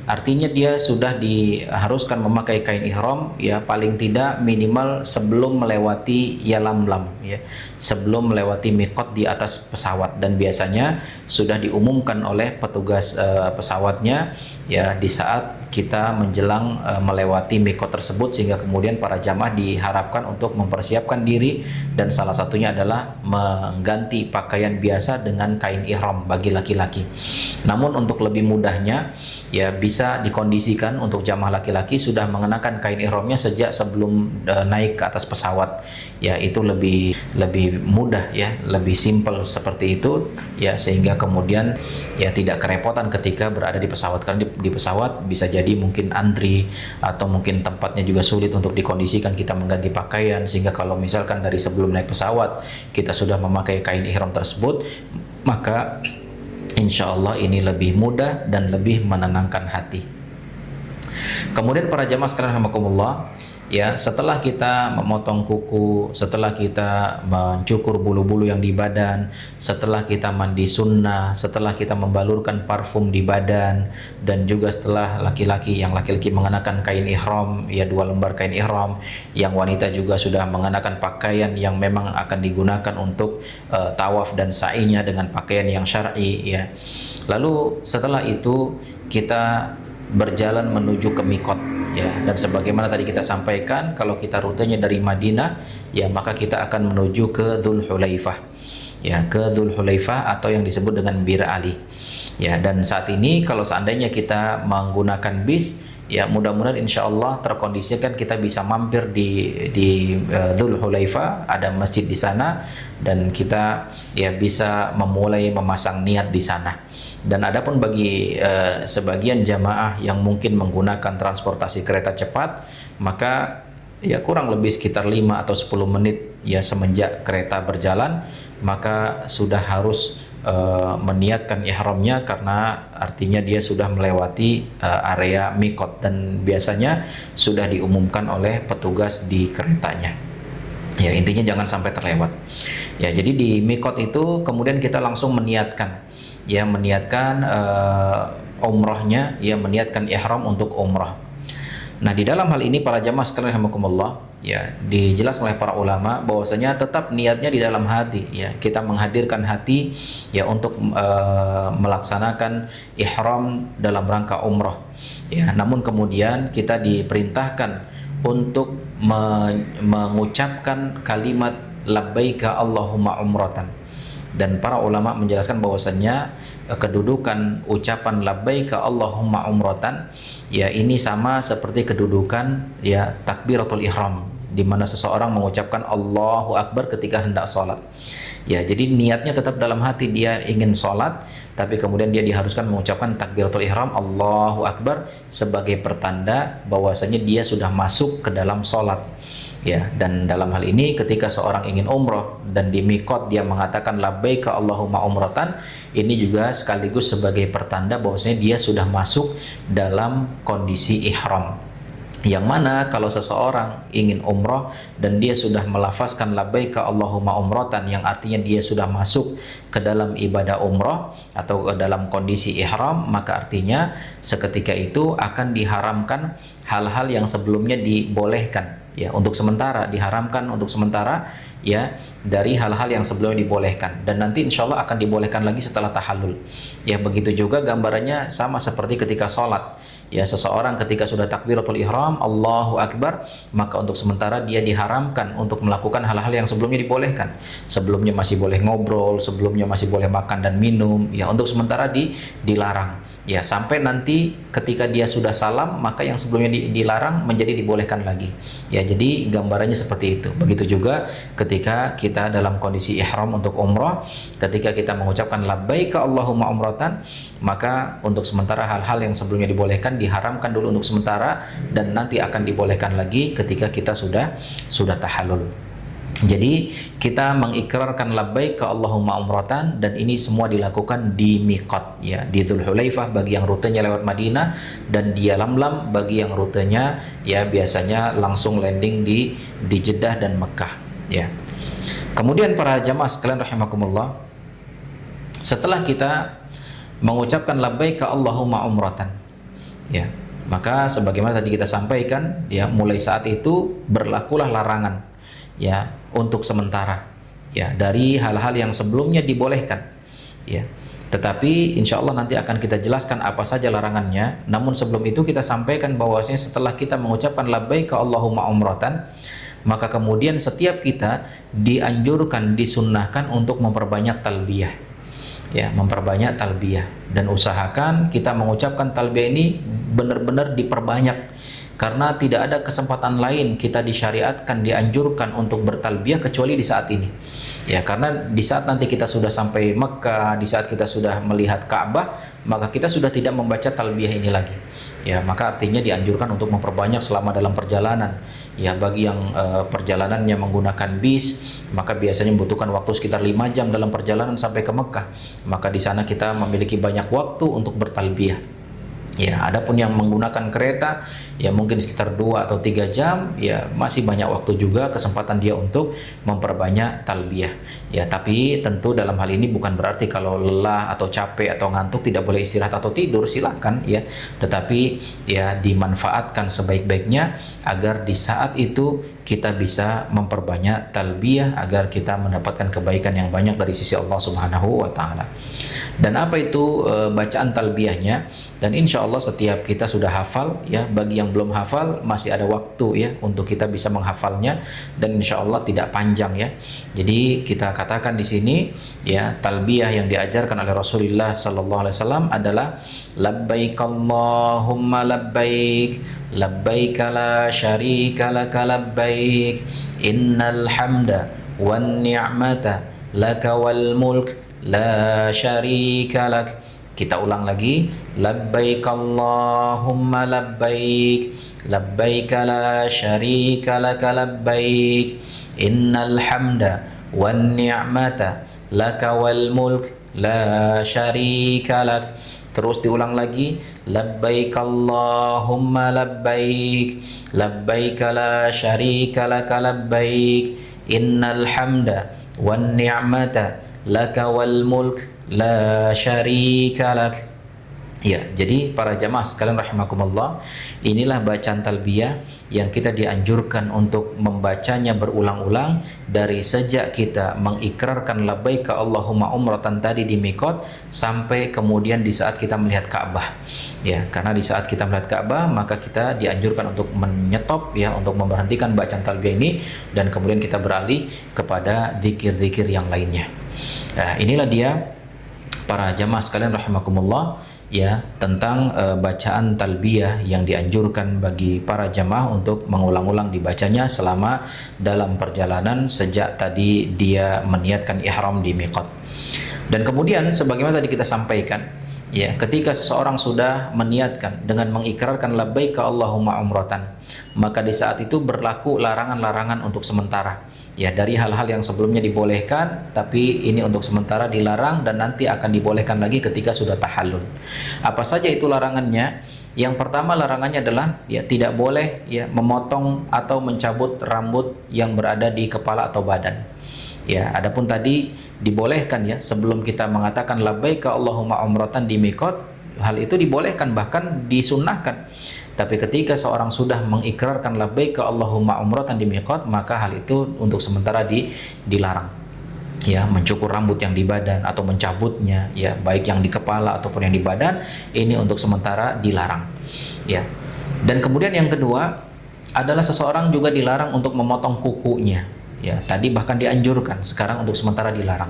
artinya dia sudah diharuskan memakai kain ihram ya, paling tidak minimal sebelum melewati Yalamlam ya, sebelum melewati miqat di atas pesawat. Dan biasanya sudah diumumkan oleh petugas pesawatnya ya di saat kita menjelang melewati miqat tersebut, sehingga kemudian para jamaah diharapkan untuk mempersiapkan diri, dan salah satunya adalah mengganti pakaian biasa dengan kain ihram bagi laki-laki. Namun untuk lebih mudahnya ya, bisa dikondisikan untuk jamaah laki-laki sudah mengenakan kain ihramnya sejak sebelum naik ke atas pesawat ya, itu lebih mudah ya, lebih simpel seperti itu ya, sehingga kemudian ya tidak kerepotan ketika berada di pesawat. Karena di pesawat bisa jadi mungkin antri atau mungkin tempatnya juga sulit untuk dikondisikan kita mengganti pakaian, sehingga kalau misalkan dari sebelum naik pesawat kita sudah memakai kain ihram tersebut, maka insya Allah ini lebih mudah dan lebih menenangkan hati. Kemudian para jamaah sekalian rahimakumullah ya, setelah kita memotong kuku, setelah kita mencukur bulu-bulu yang di badan, setelah kita mandi sunnah, setelah kita membalurkan parfum di badan, dan juga setelah yang laki-laki mengenakan kain ihram ya, 2 lembar kain ihram, yang wanita juga sudah mengenakan pakaian yang memang akan digunakan untuk tawaf dan sa'inya dengan pakaian yang syar'i ya. Lalu setelah itu kita berjalan menuju ke miqat ya, dan sebagaimana tadi kita sampaikan, kalau kita rutenya dari Madinah ya, maka kita akan menuju ke Dzul Hulaifah ya, ke Dzul Hulaifah atau yang disebut dengan Bir Ali ya. Dan saat ini kalau seandainya kita menggunakan bis ya, mudah-mudahan insya Allah terkondisikan kita bisa mampir di Dzul Hulaifah, ada masjid di sana, dan kita ya bisa memulai memasang niat di sana. Dan adapun bagi sebagian jamaah yang mungkin menggunakan transportasi kereta cepat, maka ya kurang lebih sekitar 5 atau 10 menit ya semenjak kereta berjalan, maka sudah harus meniatkan ihramnya, karena artinya dia sudah melewati area miqat, dan biasanya sudah diumumkan oleh petugas di keretanya ya. Intinya jangan sampai terlewat ya. Jadi di miqat itu kemudian kita langsung meniatkan umrohnya ya, meniatkan ihram untuk umrah. Nah, di dalam hal ini para jamaah sekalian rahimakumullah ya, dijelaskan oleh para ulama bahwasanya tetap niatnya di dalam hati ya, kita menghadirkan hati ya untuk melaksanakan ihram dalam rangka umrah ya. Namun kemudian kita diperintahkan untuk mengucapkan kalimat labbaika Allahumma umratan. Dan para ulama menjelaskan bahwasannya kedudukan ucapan labbaika Allahumma umratan Ya, ini sama seperti kedudukan ya takbiratul ihram, di mana seseorang mengucapkan Allahu Akbar ketika hendak sholat. Ya, jadi niatnya tetap dalam hati, dia ingin sholat, tapi kemudian dia diharuskan mengucapkan takbiratul ihram Allahu Akbar sebagai pertanda bahwasanya dia sudah masuk ke dalam sholat. Ya, dan dalam hal ini ketika seorang ingin umroh dan di mikot dia mengatakan labbaika Allahumma umratan, ini juga sekaligus sebagai pertanda bahwasanya dia sudah masuk dalam kondisi ihram. Yang mana kalau seseorang ingin umroh dan dia sudah melafazkan labbaika Allahumma umratan, yang artinya dia sudah masuk ke dalam ibadah umroh atau ke dalam kondisi ihram, maka artinya seketika itu akan diharamkan hal-hal yang sebelumnya dibolehkan. Ya, untuk sementara diharamkan untuk sementara ya dari hal-hal yang sebelumnya dibolehkan, dan nanti insya Allah akan dibolehkan lagi setelah tahallul. Ya, begitu juga gambarannya sama seperti ketika sholat. Ya, seseorang ketika sudah takbiratul ihram Allahu Akbar, maka untuk sementara dia diharamkan untuk melakukan hal-hal yang sebelumnya dibolehkan. Sebelumnya masih boleh ngobrol, sebelumnya masih boleh makan dan minum, ya untuk sementara dilarang. Ya, sampai nanti ketika dia sudah salam, maka yang sebelumnya dilarang menjadi dibolehkan lagi. Ya, jadi gambarannya seperti itu. Begitu juga ketika kita dalam kondisi ihram untuk umrah, ketika kita mengucapkan labbaika Allahumma umratan, maka untuk sementara hal-hal yang sebelumnya dibolehkan diharamkan dulu untuk sementara, dan nanti akan dibolehkan lagi ketika kita sudah tahallul. Jadi kita mengikrarkan labbaika Allahumma umratan, dan ini semua dilakukan di miqat, ya, di Dzulhulaifah bagi yang rutenya lewat Madinah, dan di Yalamlam bagi yang rutenya ya biasanya langsung landing di Jeddah dan Mekah, ya. Kemudian para jamaah sekalian rahimakumullah, setelah kita mengucapkan labbaika Allahumma umratan, ya, maka sebagaimana tadi kita sampaikan, ya, mulai saat itu berlakulah larangan, ya, untuk sementara, ya, dari hal-hal yang sebelumnya dibolehkan, ya. Tetapi insya Allah nanti akan kita jelaskan apa saja larangannya. Namun sebelum itu kita sampaikan bahwasanya setelah kita mengucapkan labbaika Allahumma umratan, maka kemudian setiap kita dianjurkan, disunnahkan untuk memperbanyak talbiyah, ya, memperbanyak talbiyah, dan usahakan kita mengucapkan talbiyah ini benar-benar diperbanyak. Karena tidak ada kesempatan lain kita disyariatkan, dianjurkan untuk bertalbiyah kecuali di saat ini. Ya, karena di saat nanti kita sudah sampai Mekah, di saat kita sudah melihat Ka'bah, maka kita sudah tidak membaca talbiyah ini lagi. Ya, maka artinya dianjurkan untuk memperbanyak selama dalam perjalanan. Ya, bagi yang perjalanannya menggunakan bis, maka biasanya membutuhkan waktu sekitar 5 jam dalam perjalanan sampai ke Mekah. Maka di sana kita memiliki banyak waktu untuk bertalbiyah. Ya, adapun yang menggunakan kereta, ya mungkin sekitar 2 atau 3 jam, ya masih banyak waktu juga, kesempatan dia untuk memperbanyak talbiyah. Ya, tapi tentu dalam hal ini bukan berarti kalau lelah atau capek atau ngantuk tidak boleh istirahat atau tidur, silakan, ya. Tetapi ya dimanfaatkan sebaik-baiknya agar di saat itu kita bisa memperbanyak talbiyah agar kita mendapatkan kebaikan yang banyak dari sisi Allah Subhanahu wa taala. Dan apa itu bacaan talbiyahnya? Dan insya Allah setiap kita sudah hafal, ya. Bagi yang belum hafal masih ada waktu, ya, untuk kita bisa menghafalnya, dan insya Allah tidak panjang, ya. Jadi kita katakan di sini, ya, talbiyah yang diajarkan oleh Rasulullah Sallallahu Alaihi Wasallam adalah labbaik Allahumma labbaik, labbaik la syarika laka labbaik, innal hamda wan ni'mata laka wal mulk la syarika lak. Kita ulang lagi, labbaik Allahumma labbaik, labbaik la syarika laka labbaik, innal hamda wan ni'mata laka wal mulk la syarika lak. Terus diulang lagi, labbaik Allahumma labbaik, labbaik la syarika laka labbaik, innal hamda wan ni'mata laka wal mulk la syarika lak. Ya, jadi para jamaah sekalian rahimakumullah, inilah bacaan talbiyah yang kita dianjurkan untuk membacanya berulang-ulang dari sejak kita mengikrarkan labbaika Allahumma umratan tadi di miqat sampai kemudian di saat kita melihat Ka'bah. Ya, karena di saat kita melihat Ka'bah maka kita dianjurkan untuk menyetop, ya, untuk memberhentikan bacaan talbiyah ini, dan kemudian kita beralih kepada zikir-zikir yang lainnya. Nah, inilah dia para jamaah sekalian rahimakumullah, ya tentang bacaan talbiyah yang dianjurkan bagi para jamaah untuk mengulang-ulang dibacanya selama dalam perjalanan sejak tadi dia meniatkan ihram di miqat. Dan kemudian sebagaimana tadi kita sampaikan, ya, ketika seseorang sudah meniatkan dengan mengikrarkan labbaika Allahumma umratan, maka di saat itu berlaku larangan-larangan untuk sementara. Ya, dari hal-hal yang sebelumnya dibolehkan, tapi ini untuk sementara dilarang dan nanti akan dibolehkan lagi ketika sudah tahallul. Apa saja itu larangannya? Yang pertama larangannya adalah ya tidak boleh ya memotong atau mencabut rambut yang berada di kepala atau badan. Ya, adapun tadi dibolehkan ya sebelum kita mengatakan labbaika Allahumma umratan di miqat, hal itu dibolehkan bahkan disunnahkan. Tapi ketika seorang sudah mengikrarkan labbaika Allahumma umratan di miqat, maka hal itu untuk sementara dilarang. Ya, mencukur rambut yang di badan atau mencabutnya, ya baik yang di kepala ataupun yang di badan, ini untuk sementara dilarang. Ya. Dan kemudian yang kedua adalah seseorang juga dilarang untuk memotong kukunya. Ya, tadi bahkan dianjurkan, sekarang untuk sementara dilarang.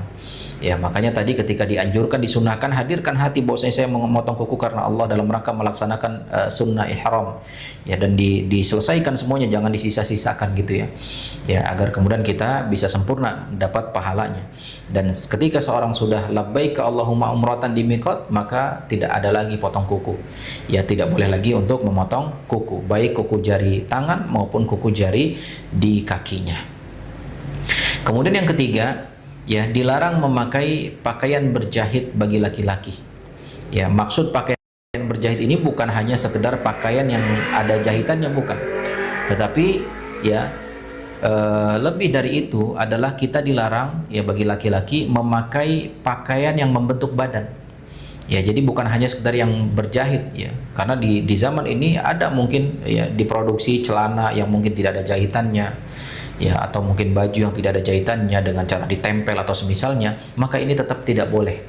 Ya, makanya tadi ketika dianjurkan, disunahkan, hadirkan hati bahwasanya saya memotong kuku karena Allah dalam rangka melaksanakan sunnah ihram. Ya, dan diselesaikan semuanya, jangan disisa-sisakan gitu ya. Ya, agar kemudian kita bisa sempurna dapat pahalanya. Dan ketika seorang sudah labbaika Allahumma umratan di miqat, maka tidak ada lagi potong kuku. Ya, tidak boleh lagi untuk memotong kuku, baik kuku jari tangan maupun kuku jari di kakinya. Kemudian yang ketiga, ya dilarang memakai pakaian berjahit bagi laki-laki. Ya, maksud pakaian berjahit ini bukan hanya sekedar pakaian yang ada jahitannya, bukan. Tetapi ya lebih dari itu adalah kita dilarang ya bagi laki-laki memakai pakaian yang membentuk badan. Ya, jadi bukan hanya sekedar yang berjahit ya. Karena di zaman ini ada mungkin ya diproduksi celana yang mungkin tidak ada jahitannya. Ya, atau mungkin baju yang tidak ada jahitannya dengan cara ditempel atau semisalnya, maka ini tetap tidak boleh.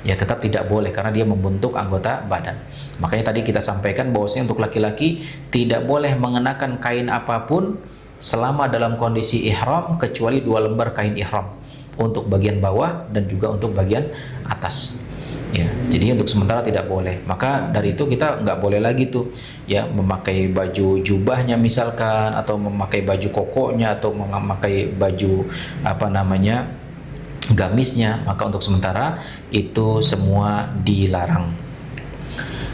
Ya, tetap tidak boleh karena dia membentuk anggota badan. Makanya tadi kita sampaikan bahwasanya untuk laki-laki tidak boleh mengenakan kain apapun selama dalam kondisi ihram kecuali 2 lembar kain ihram untuk bagian bawah dan juga untuk bagian atas. Ya, jadi untuk sementara tidak boleh. Maka dari itu kita nggak boleh lagi tuh ya memakai baju jubahnya misalkan, atau memakai baju kokonya, atau memakai baju apa namanya gamisnya. Maka untuk sementara itu semua dilarang.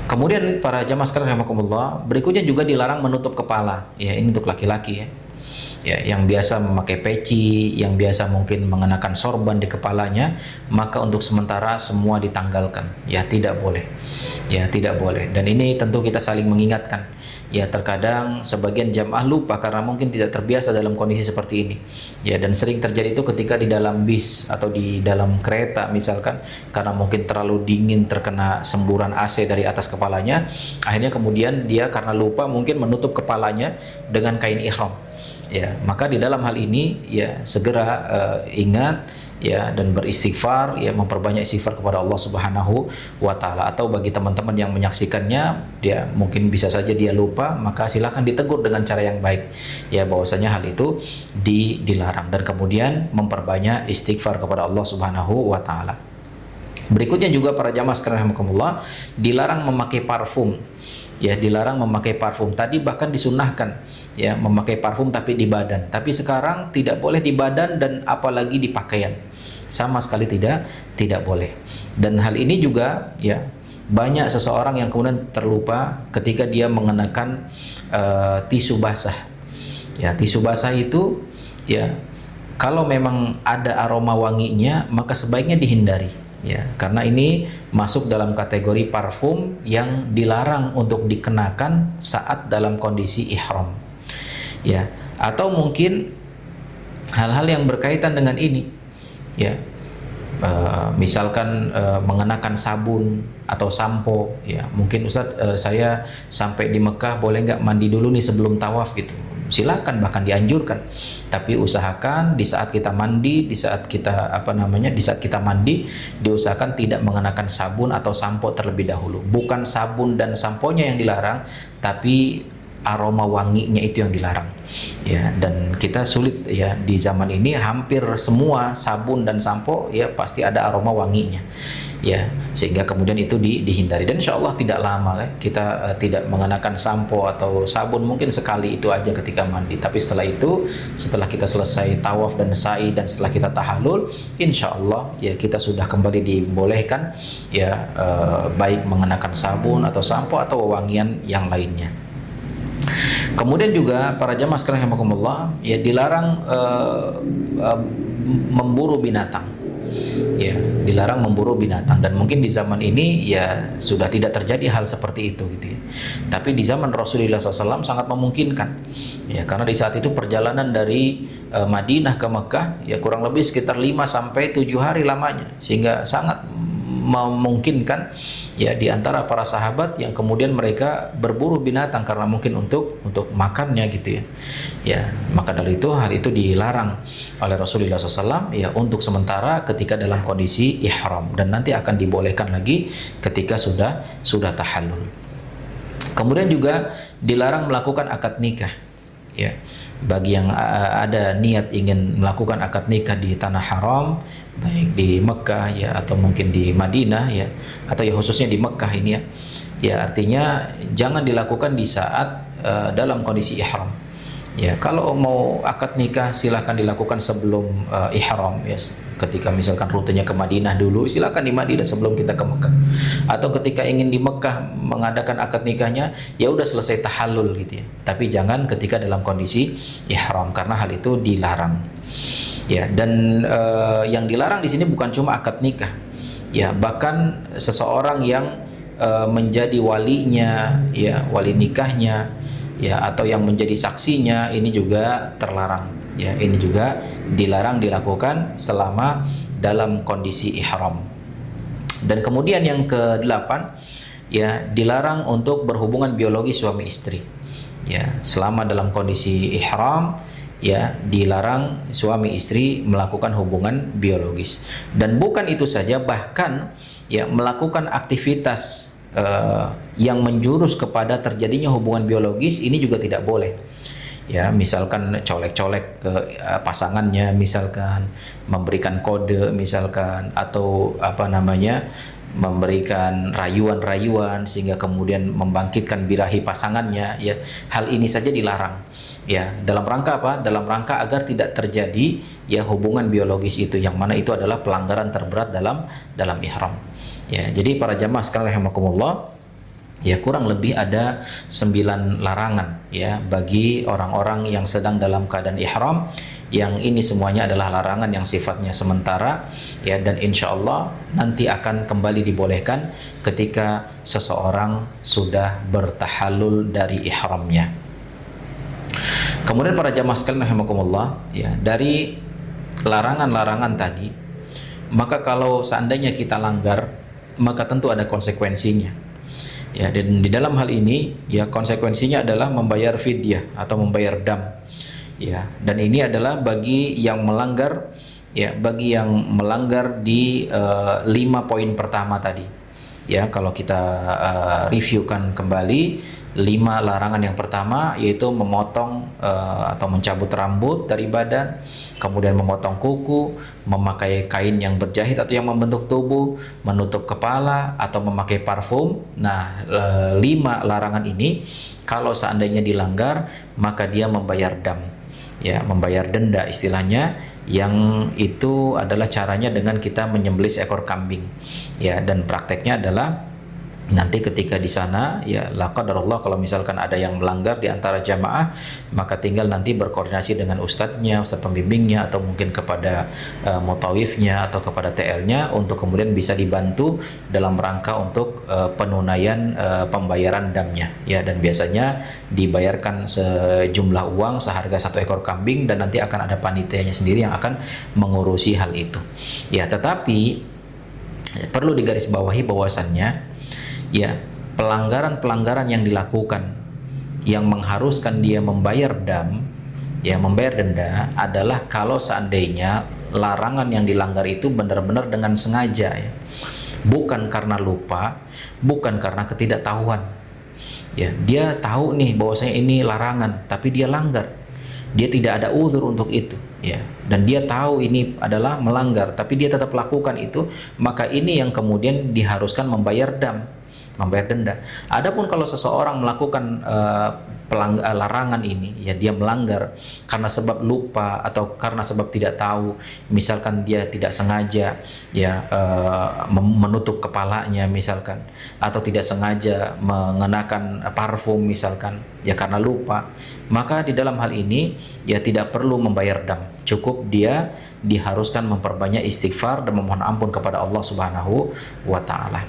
Kemudian para jamaah sekalian rahimakumullah, berikutnya juga dilarang menutup kepala. Ya, ini untuk laki-laki ya. Ya, yang biasa memakai peci, yang biasa mungkin mengenakan sorban di kepalanya, maka untuk sementara semua ditanggalkan. Ya, tidak boleh. Ya, tidak boleh. Dan ini tentu kita saling mengingatkan. Ya, terkadang sebagian jamaah lupa karena mungkin tidak terbiasa dalam kondisi seperti ini. Ya, dan sering terjadi itu ketika di dalam bis atau di dalam kereta misalkan, karena mungkin terlalu dingin terkena semburan AC dari atas kepalanya, akhirnya kemudian dia karena lupa mungkin menutup kepalanya dengan kain ihram. Ya, maka di dalam hal ini ya segera ingat ya dan beristighfar, ya memperbanyak istighfar kepada Allah Subhanahu wa taala. Atau bagi teman-teman yang menyaksikannya, dia mungkin bisa saja dia lupa, maka silakan ditegur dengan cara yang baik. Ya, bahwasanya hal itu dilarang, dan kemudian memperbanyak istighfar kepada Allah Subhanahu wa taala. Berikutnya juga para jamaah sekalian rahimakumullah, dilarang memakai parfum. Ya, dilarang memakai parfum. Tadi bahkan disunahkan ya memakai parfum tapi di badan. Tapi sekarang tidak boleh di badan dan apalagi di pakaian. Sama sekali tidak boleh. Dan hal ini juga ya banyak seseorang yang kemudian terlupa ketika dia mengenakan tisu basah. Ya, tisu basah itu ya kalau memang ada aroma wanginya maka sebaiknya dihindari. Ya, karena ini masuk dalam kategori parfum yang dilarang untuk dikenakan saat dalam kondisi ihram. Ya, atau mungkin hal-hal yang berkaitan dengan ini. Ya, misalkan mengenakan sabun atau sampo. Ya, mungkin Ustadz saya sampai di Mekah boleh nggak mandi dulu nih sebelum tawaf gitu. Silakan, bahkan dianjurkan. Tapi usahakan di saat kita mandi, di saat kita mandi, diusahakan tidak mengenakan sabun atau sampo terlebih dahulu. Bukan sabun dan samponya yang dilarang, tapi aroma wanginya itu yang dilarang. Ya, dan kita sulit ya di zaman ini hampir semua sabun dan sampo ya pasti ada aroma wanginya. ya, sehingga kemudian itu dihindari. Dan insya Allah tidak lama kita tidak mengenakan sampo atau sabun, mungkin sekali itu aja ketika mandi. Tapi setelah itu, setelah kita selesai tawaf dan sa'i dan setelah kita tahallul, insya Allah ya kita sudah kembali dibolehkan ya, baik mengenakan sabun atau sampo atau wewangian yang lainnya. Kemudian juga para jamaah sekalian rahimakumullah, ya dilarang memburu binatang. Ya, dilarang memburu binatang. Dan mungkin di zaman ini ya sudah tidak terjadi hal seperti itu gitu ya. Tapi di zaman Rasulullah SAW sangat memungkinkan. Ya, karena di saat itu perjalanan dari Madinah ke Mekah ya kurang lebih sekitar 5 sampai 7 hari lamanya, sehingga sangat memungkinkan ya di antara para sahabat yang kemudian mereka berburu binatang karena mungkin untuk makannya gitu ya. Ya, maka dari itu hal itu dilarang oleh Rasulullah SAW ya untuk sementara ketika dalam kondisi ihram, dan nanti akan dibolehkan lagi ketika sudah tahallul. Kemudian juga dilarang melakukan akad nikah. Ya, bagi yang ada niat ingin melakukan akad nikah di tanah haram, baik di Mekah ya atau mungkin di Madinah ya, atau ya khususnya di Mekah ini ya. Ya, artinya jangan dilakukan di saat dalam kondisi ihram. Ya, kalau mau akad nikah silahkan dilakukan sebelum ihram ya. Ketika misalkan rutenya ke Madinah dulu, silakan di Madinah sebelum kita ke Mekah. Atau ketika ingin di Mekah mengadakan akad nikahnya, ya udah selesai tahallul gitu ya. Tapi jangan ketika dalam kondisi ihram, karena hal itu dilarang. Ya, dan yang dilarang di sini bukan cuma akad nikah. Ya, bahkan seseorang yang menjadi walinya, ya wali nikahnya, ya atau yang menjadi saksinya, ini juga terlarang. Ya, ini juga dilarang dilakukan selama dalam kondisi ihram. Dan kemudian yang ke-8 ya, dilarang untuk berhubungan biologis suami istri. Ya, selama dalam kondisi ihram ya dilarang suami istri melakukan hubungan biologis. Dan bukan itu saja, bahkan ya melakukan aktivitas yang menjurus kepada terjadinya hubungan biologis ini juga tidak boleh. Ya, misalkan colek-colek ke pasangannya, misalkan memberikan kode misalkan, atau apa namanya, memberikan rayuan-rayuan sehingga kemudian membangkitkan birahi pasangannya ya. Hal ini saja dilarang. Ya, dalam rangka apa? Dalam rangka agar tidak terjadi ya hubungan biologis itu, yang mana itu adalah pelanggaran terberat dalam ihram. Ya, jadi para jamaah sekalian rahimakumullah, ya kurang lebih ada 9 larangan ya bagi orang-orang yang sedang dalam keadaan ihram, yang ini semuanya adalah larangan yang sifatnya sementara ya, dan insya Allah nanti akan kembali dibolehkan ketika seseorang sudah bertahallul dari ihramnya. Kemudian para jamaah sekalian rahimakumullah, ya dari larangan-larangan tadi, maka kalau seandainya kita langgar, maka tentu ada konsekuensinya. Ya, dan di dalam hal ini ya konsekuensinya adalah membayar fidyah atau membayar dam. Ya, dan ini adalah bagi yang melanggar ya, bagi yang melanggar di 5 poin pertama tadi. Ya, kalau kita reviewkan kembali 5 larangan yang pertama, yaitu memotong atau mencabut rambut dari badan, kemudian memotong kuku, memakai kain yang berjahit atau yang membentuk tubuh, menutup kepala, atau memakai parfum. Nah, 5 larangan ini kalau seandainya dilanggar, maka dia membayar dam. Ya, membayar denda istilahnya, yang itu adalah caranya dengan kita menyembelih seekor kambing. Ya, dan prakteknya adalah nanti ketika di sana ya la qadarullah, kalau misalkan ada yang melanggar di antara jamaah, maka tinggal nanti berkoordinasi dengan ustadznya, ustadz pembimbingnya, atau mungkin kepada mutawifnya atau kepada TL-nya untuk kemudian bisa dibantu dalam rangka untuk penunaian pembayaran damnya ya. Dan biasanya dibayarkan sejumlah uang seharga 1 ekor kambing, dan nanti akan ada panitianya sendiri yang akan mengurusi hal itu ya. Tetapi perlu digarisbawahi bahwasannya ya pelanggaran-pelanggaran yang dilakukan yang mengharuskan dia membayar dam, ya membayar denda, adalah kalau seandainya larangan yang dilanggar itu benar-benar dengan sengaja ya. Bukan karena lupa, bukan karena ketidaktahuan. Ya, dia tahu nih bahwasanya ini larangan tapi dia langgar. dia tidak ada uzur untuk itu, ya, dan dia tahu ini adalah melanggar, tapi dia tetap lakukan itu, maka ini yang kemudian diharuskan membayar membayar denda. Adapun kalau seseorang melakukan larangan ini, ya dia melanggar karena sebab lupa atau karena sebab tidak tahu, misalkan dia tidak sengaja ya menutup kepalanya misalkan, atau tidak sengaja mengenakan parfum misalkan, ya karena lupa, maka di dalam hal ini ya tidak perlu membayar dam, cukup dia diharuskan memperbanyak istighfar dan memohon ampun kepada Allah Subhanahu wa taala.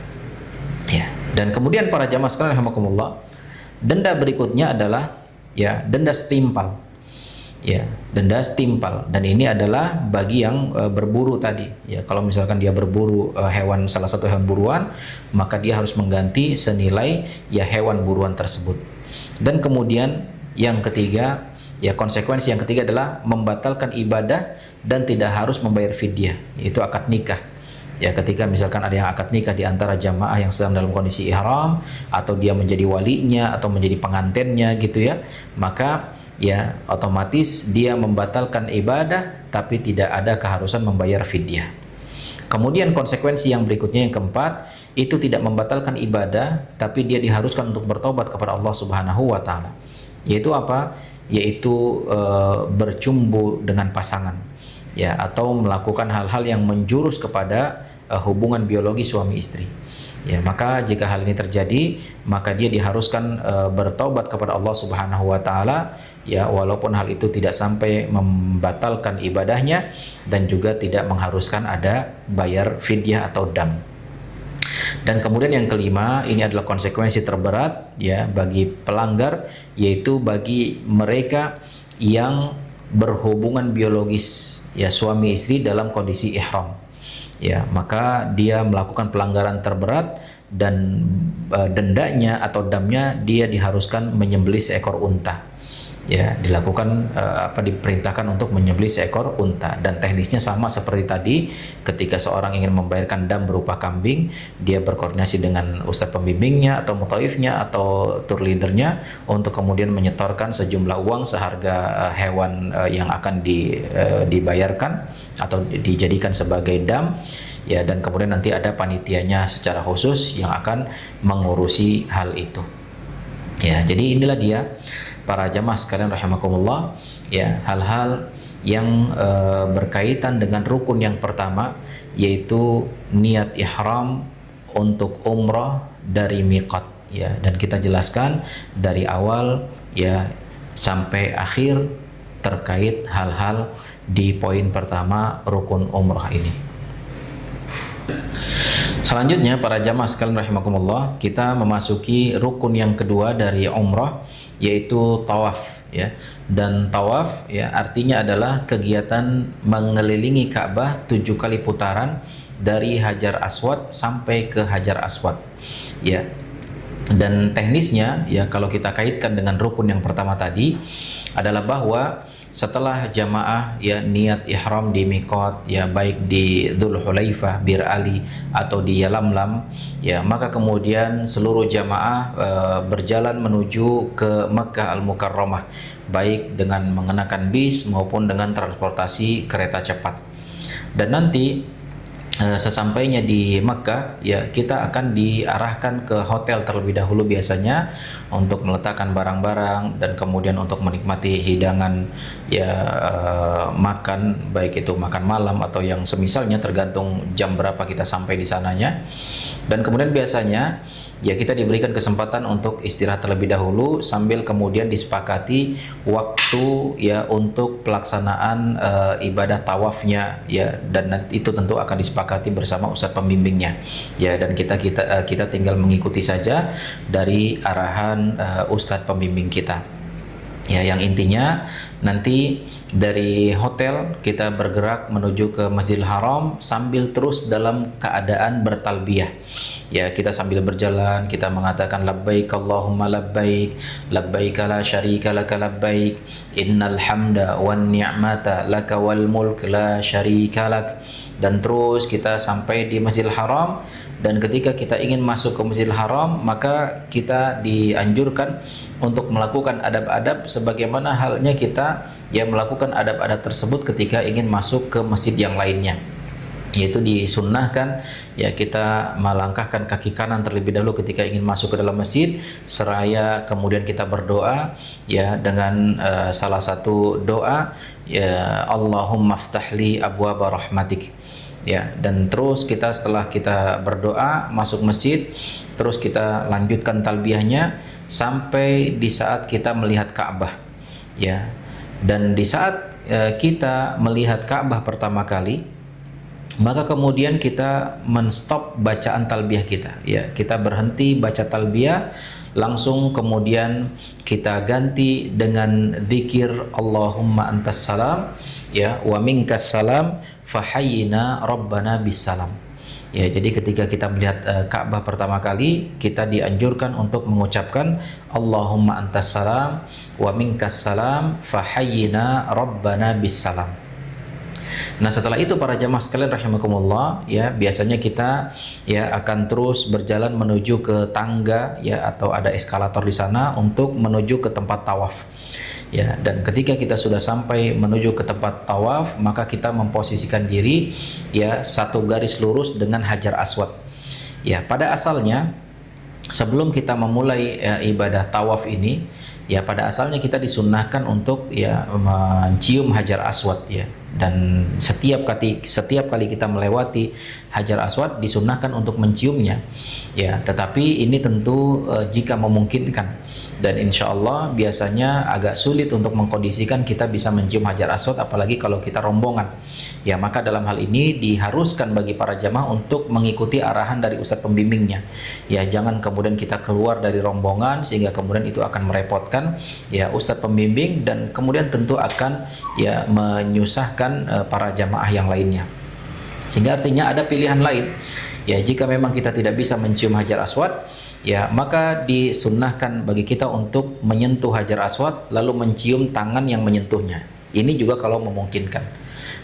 Ya, dan kemudian para jamaah sekalian rahimakumullah, denda berikutnya adalah ya denda setimpal. Ya, denda setimpal, dan ini adalah bagi yang berburu tadi. Ya, kalau misalkan dia berburu hewan, salah satu hewan buruan, maka dia harus mengganti senilai ya hewan buruan tersebut. Dan kemudian yang ketiga, ya konsekuensi yang ketiga adalah membatalkan ibadah dan tidak harus membayar fidyah, yaitu akad nikah. Ya, ketika misalkan ada yang akad nikah di antara jamaah yang sedang dalam kondisi ihram, atau dia menjadi walinya atau menjadi pengantinnya gitu ya, maka ya otomatis dia membatalkan ibadah tapi tidak ada keharusan membayar fidyah. Kemudian konsekuensi yang berikutnya yang keempat, itu tidak membatalkan ibadah tapi dia diharuskan untuk bertobat kepada Allah Subhanahu wa taala. Yaitu apa? Yaitu bercumbu dengan pasangan, ya, atau melakukan hal-hal yang menjurus kepada hubungan biologi suami istri. Ya, maka jika hal ini terjadi, maka dia diharuskan bertaubat kepada Allah Subhanahu wa taala, ya, walaupun hal itu tidak sampai membatalkan ibadahnya dan juga tidak mengharuskan ada bayar fidyah atau dam. Dan kemudian yang kelima, ini adalah konsekuensi terberat ya bagi pelanggar, yaitu bagi mereka yang berhubungan biologis ya suami istri dalam kondisi ihram. Ya, maka dia melakukan pelanggaran terberat, dan dendanya atau damnya dia diharuskan menyembelih seekor unta. Ya, dilakukan diperintahkan untuk menyembelih seekor unta, dan teknisnya sama seperti tadi. Ketika seorang ingin membayarkan dam berupa kambing, dia berkoordinasi dengan ustadz pembimbingnya atau mutaifnya atau tour leadernya untuk kemudian menyetorkan sejumlah uang seharga hewan yang akan dibayarkan atau dijadikan sebagai dam, ya, dan kemudian nanti ada panitianya secara khusus yang akan mengurusi hal itu. Ya, jadi inilah dia para jamaah sekalian rahimakumullah, ya, hal-hal yang berkaitan dengan rukun yang pertama, yaitu niat ihram untuk umrah dari miqat, ya, dan kita jelaskan dari awal ya sampai akhir terkait hal-hal di poin pertama rukun umrah ini. Selanjutnya para jamaah sekalian rahimakumullah, kita memasuki rukun yang kedua dari umrah, yaitu tawaf, ya. Dan tawaf ya artinya adalah kegiatan mengelilingi Ka'bah 7 kali putaran dari Hajar Aswad sampai ke Hajar Aswad, ya. Dan teknisnya ya kalau kita kaitkan dengan rukun yang pertama tadi adalah bahwa setelah jamaah ya niat ihram di miqat, ya baik di Dzul Hulaifah, Bir Ali atau di Yalamlam, ya, maka kemudian seluruh jamaah berjalan menuju ke Makkah Al-Mukarramah, baik dengan mengenakan bis maupun dengan transportasi kereta cepat. Dan nanti sesampainya di Makkah, ya kita akan diarahkan ke hotel terlebih dahulu biasanya untuk meletakkan barang-barang dan kemudian untuk menikmati hidangan ya makan, baik itu makan malam atau yang semisalnya, tergantung jam berapa kita sampai di sananya. Dan kemudian biasanya ya kita diberikan kesempatan untuk istirahat terlebih dahulu sambil kemudian disepakati waktu ya untuk pelaksanaan ibadah tawafnya, ya, dan itu tentu akan disepakati bersama ustadz pembimbingnya, ya, dan kita tinggal mengikuti saja dari arahan ustadz pembimbing kita, ya, yang intinya nanti dari hotel kita bergerak menuju ke Masjidil Haram sambil terus dalam keadaan bertalbiyah. Ya, kita sambil berjalan kita mengatakan labbaik Allahumma labbaik, labbaik la syarika laka labbaik, innal hamda wan ni'mata laka wal mulk la syarika lak. Dan terus kita sampai di Masjidil Haram, Dan ketika kita ingin masuk ke Masjidil Haram, maka kita dianjurkan untuk melakukan adab-adab sebagaimana halnya kita melakukan adab-adab tersebut ketika ingin masuk ke masjid yang lainnya. Yaitu disunnahkan kita melangkahkan kaki kanan terlebih dahulu ketika ingin masuk ke dalam masjid, seraya kemudian kita berdoa dengan salah satu doa, Allahumma ftahli abwaba rahmatik. Dan terus kita setelah kita berdoa masuk masjid, terus kita lanjutkan talbiyahnya sampai di saat kita melihat Ka'bah. Dan di saat kita melihat Ka'bah pertama kali, maka kemudian kita menstop bacaan talbiyah kita. Kita berhenti baca talbiyah, langsung kemudian kita ganti dengan zikir Allahumma antas salam wa minkas salam fahayyina rabbana bisalam. Jadi ketika kita melihat Ka'bah pertama kali, kita dianjurkan untuk mengucapkan Allahumma antas salam wa minkas salam fahayyina rabbana bisalam. Nah, setelah itu para jamaah sekalian rahimakumullah, biasanya kita akan terus berjalan menuju ke tangga atau ada eskalator di sana untuk menuju ke tempat tawaf. Dan ketika kita sudah sampai menuju ke tempat tawaf, maka kita memposisikan diri satu garis lurus dengan Hajar Aswad. Pada asalnya sebelum kita memulai ibadah tawaf ini, pada asalnya kita disunnahkan untuk mencium Hajar Aswad. Dan setiap kali kita melewati Hajar Aswad disunnahkan untuk menciumnya. Tetapi ini tentu jika memungkinkan. Dan insya Allah biasanya agak sulit untuk mengkondisikan kita bisa mencium Hajar Aswad, apalagi kalau kita rombongan. Maka dalam hal ini diharuskan bagi para jamaah untuk mengikuti arahan dari ustadz pembimbingnya. Jangan kemudian kita keluar dari rombongan sehingga kemudian itu akan merepotkan ustadz pembimbing, dan kemudian tentu akan menyusahkan para jamaah yang lainnya. Sehingga artinya ada pilihan lain. Jika memang kita tidak bisa mencium Hajar Aswad, maka disunnahkan bagi kita untuk menyentuh Hajar Aswad lalu mencium tangan yang menyentuhnya. Ini juga kalau memungkinkan.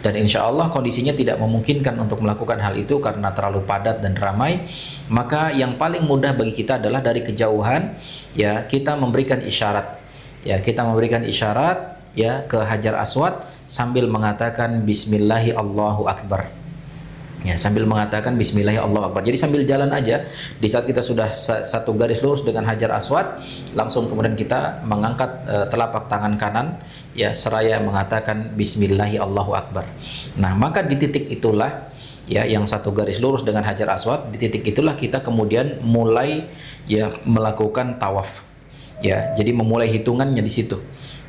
Dan insya Allah kondisinya tidak memungkinkan untuk melakukan hal itu karena terlalu padat dan ramai, maka yang paling mudah bagi kita adalah dari kejauhan kita memberikan isyarat. Kita memberikan isyarat ke Hajar Aswad sambil mengatakan Bismillahi Allahu Akbar. Sambil mengatakan Bismillahi Allahu Akbar. Jadi sambil jalan aja, di saat kita sudah satu garis lurus dengan Hajar Aswad, langsung kemudian kita mengangkat telapak tangan kanan seraya mengatakan Bismillahi Allahu Akbar. Nah, maka di titik itulah yang satu garis lurus dengan Hajar Aswad, di titik itulah kita kemudian mulai melakukan tawaf. Jadi memulai hitungannya di situ.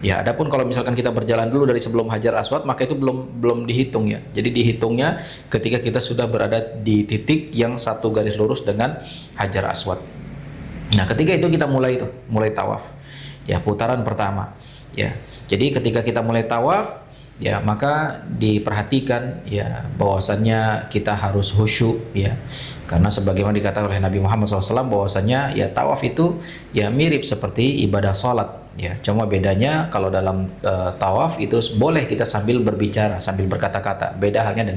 Adapun kalau misalkan kita berjalan dulu dari sebelum Hajar Aswad, maka itu belum dihitung. Jadi dihitungnya ketika kita sudah berada di titik yang satu garis lurus dengan Hajar Aswad. Nah, ketika itu kita mulai tawaf. Putaran pertama. Jadi ketika kita mulai tawaf, maka diperhatikan bahwasannya kita harus khusyuk karena sebagaimana dikatakan oleh Nabi Muhammad SAW bahwasannya tawaf itu mirip seperti ibadah sholat. Cuma bedanya kalau dalam tawaf itu boleh kita sambil berbicara, sambil berkata-kata. Beda halnya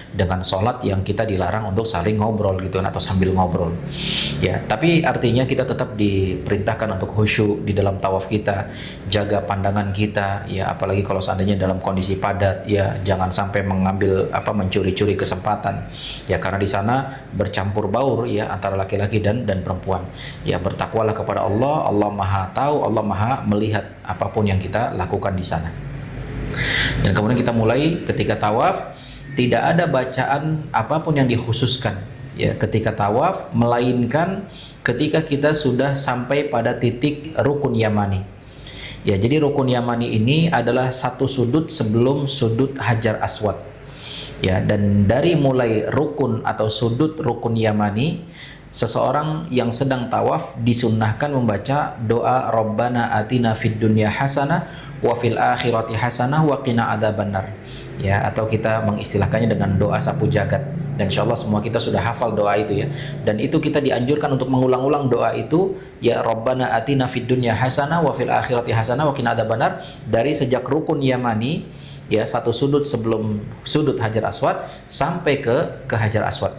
dengan sholat yang kita dilarang untuk saling ngobrol gitu atau sambil ngobrol. Tapi artinya kita tetap diperintahkan untuk khusyuk di dalam tawaf kita, jaga pandangan kita, apalagi kalau seandainya dalam kondisi padat, jangan sampai mencuri-curi kesempatan. Karena di sana bercampur baur antara laki-laki dan perempuan. Bertakwalah kepada Allah. Allah Maha tahu, Allah Maha melihat apapun yang kita lakukan di sana. Dan kemudian kita mulai ketika tawaf, tidak ada bacaan apapun yang dikhususkan ketika tawaf, melainkan ketika kita sudah sampai pada titik rukun yamani. Jadi rukun yamani ini adalah satu sudut sebelum sudut Hajar Aswad. Dan dari mulai rukun atau sudut rukun yamani, seseorang yang sedang tawaf disunnahkan membaca doa Rabbana atina fid dunya hasanah wa fil akhirati hasanah wa qina adzabannar. Atau kita mengistilahkannya dengan doa sapu jagat. Dan insyaallah semua kita sudah hafal doa itu Dan itu kita dianjurkan untuk mengulang-ulang doa itu, Rabbana atina fid dunya hasanah wa fil akhirati hasanah wa qina adzabannar, dari sejak rukun yamani satu sudut sebelum sudut Hajar Aswad sampai ke Hajar Aswad.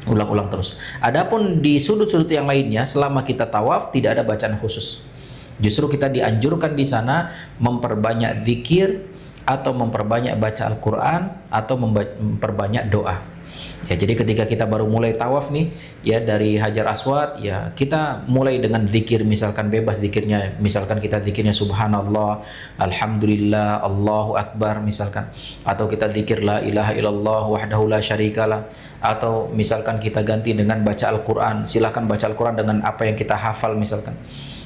ulang-ulang terus. Adapun di sudut-sudut yang lainnya, selama kita tawaf tidak ada bacaan khusus. Justru kita dianjurkan di sana memperbanyak zikir atau memperbanyak baca Al-Quran atau memperbanyak doa. Ya, jadi ketika kita baru mulai tawaf nih, ya dari Hajar Aswad, ya kita mulai dengan zikir, misalkan bebas zikirnya, misalkan kita zikirnya Subhanallah, Alhamdulillah, Allahu Akbar misalkan, atau kita zikir la ilaha illallah wahdahu la syarikalah, atau misalkan kita ganti dengan baca Al-Quran, silahkan baca Al-Quran dengan apa yang kita hafal misalkan.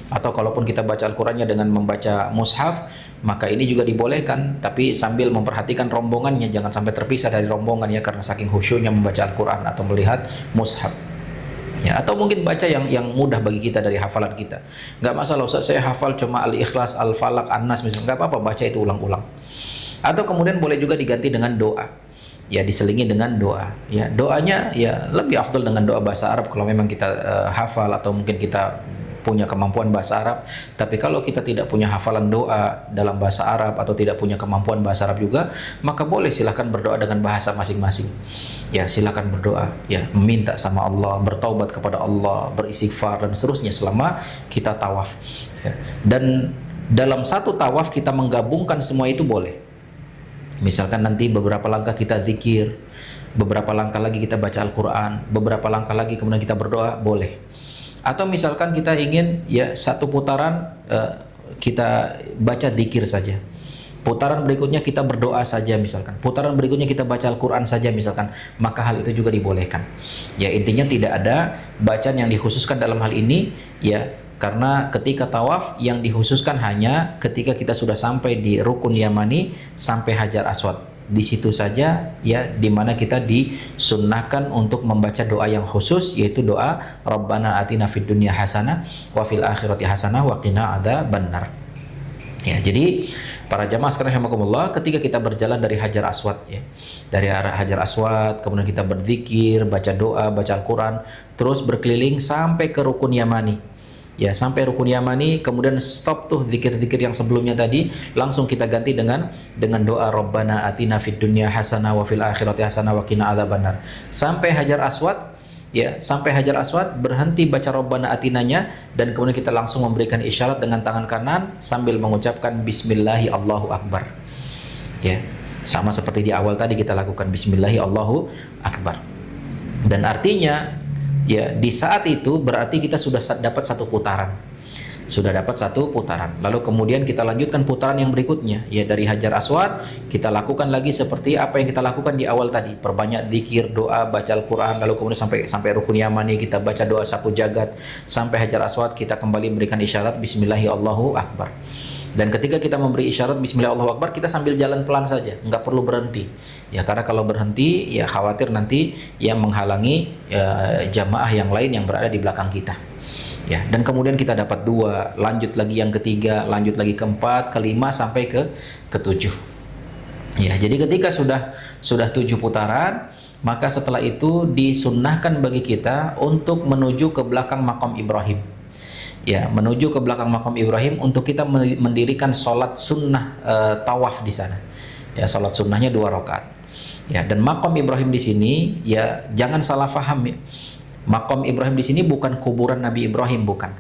Atau kalaupun kita baca Al-Qurannya dengan membaca mushaf, maka ini juga dibolehkan, tapi sambil memperhatikan rombongannya, jangan sampai terpisah dari rombongannya karena saking khusyuknya membaca Al-Quran atau melihat mushaf. Ya, atau mungkin baca yang mudah bagi kita dari hafalan kita. Nggak masalah, Ustaz, saya hafal cuma Al-Ikhlas, Al-Falaq, An-Nas misalnya, nggak apa-apa, baca itu ulang-ulang. Atau kemudian boleh juga diganti dengan doa. Ya, diselingi dengan doa. Ya, doanya ya lebih afdal dengan doa bahasa Arab kalau memang kita hafal atau mungkin kita punya kemampuan bahasa Arab. Tapi kalau kita tidak punya hafalan doa dalam bahasa Arab atau tidak punya kemampuan bahasa Arab juga, maka boleh silahkan berdoa dengan bahasa masing-masing. Ya, silahkan berdoa, ya meminta sama Allah, bertaubat kepada Allah, beristighfar dan seterusnya selama kita tawaf. Ya. Dan dalam satu tawaf kita menggabungkan semua itu boleh. Misalkan nanti beberapa langkah kita zikir, beberapa langkah lagi kita baca Al-Quran, beberapa langkah lagi kemudian kita berdoa, boleh. Atau misalkan kita ingin ya satu putaran kita baca zikir saja, putaran berikutnya kita berdoa saja misalkan, putaran berikutnya kita baca Al-Quran saja misalkan, maka hal itu juga dibolehkan. Ya, intinya tidak ada bacaan yang dikhususkan dalam hal ini, ya, karena ketika tawaf yang dikhususkan hanya ketika kita sudah sampai di Rukun Yamani sampai Hajar Aswad. Di situ saja ya dimana kita disunnahkan untuk membaca doa yang khusus, yaitu doa Rabbana atina fid dunya hasanah wa fil akhirati hasanah wa qina adzabannar. Ya, jadi para jamaah sekalian rahimakumullah, ketika kita berjalan dari Hajar Aswad, ya, dari arah Hajar Aswad, kemudian kita berzikir, baca doa, baca Al-Quran, terus berkeliling sampai ke Rukun Yamani. Ya, sampai Rukun Yamani, kemudian stop tuh zikir-zikir yang sebelumnya tadi, langsung kita ganti dengan doa Rabbana atina fid dunya hasanah wa fil akhirati hasanah wa qina adzabannar. Sampai Hajar Aswad, ya, sampai Hajar Aswad berhenti baca Rabbana atinanya, dan kemudian kita langsung memberikan isyarat dengan tangan kanan sambil mengucapkan Bismillahi Allahu Akbar. Ya, sama seperti di awal tadi kita lakukan Bismillahi Allahu Akbar. Dan artinya ya di saat itu berarti kita sudah dapat satu putaran. Sudah dapat satu putaran. Lalu kemudian kita lanjutkan putaran yang berikutnya. Ya, dari Hajar Aswad kita lakukan lagi seperti apa yang kita lakukan di awal tadi. Perbanyak zikir, doa, baca Al-Quran. Lalu kemudian sampai Rukun Yamani kita baca doa sapu jagat. Sampai Hajar Aswad kita kembali memberikan isyarat Bismillahirrahmanirrahim Allahu Akbar. Dan ketika kita memberi isyarat Bismillah Allahu Akbar, kita sambil jalan pelan saja, nggak perlu berhenti. Ya, karena kalau berhenti, ya khawatir nanti yang menghalangi jamaah yang lain yang berada di belakang kita. Ya, dan kemudian kita dapat dua, lanjut lagi yang ketiga, lanjut lagi keempat, kelima sampai ke ketujuh. Ya, jadi ketika sudah 7 putaran, maka setelah itu disunnahkan bagi kita untuk menuju ke belakang makam Ibrahim. Ya, menuju ke belakang makam Ibrahim untuk kita mendirikan sholat sunnah tawaf di sana. Ya, sholat sunnahnya 2 rakaat. Ya, dan makam Ibrahim di sini ya jangan salah paham ya. Makam Ibrahim di sini bukan kuburan Nabi Ibrahim, bukan.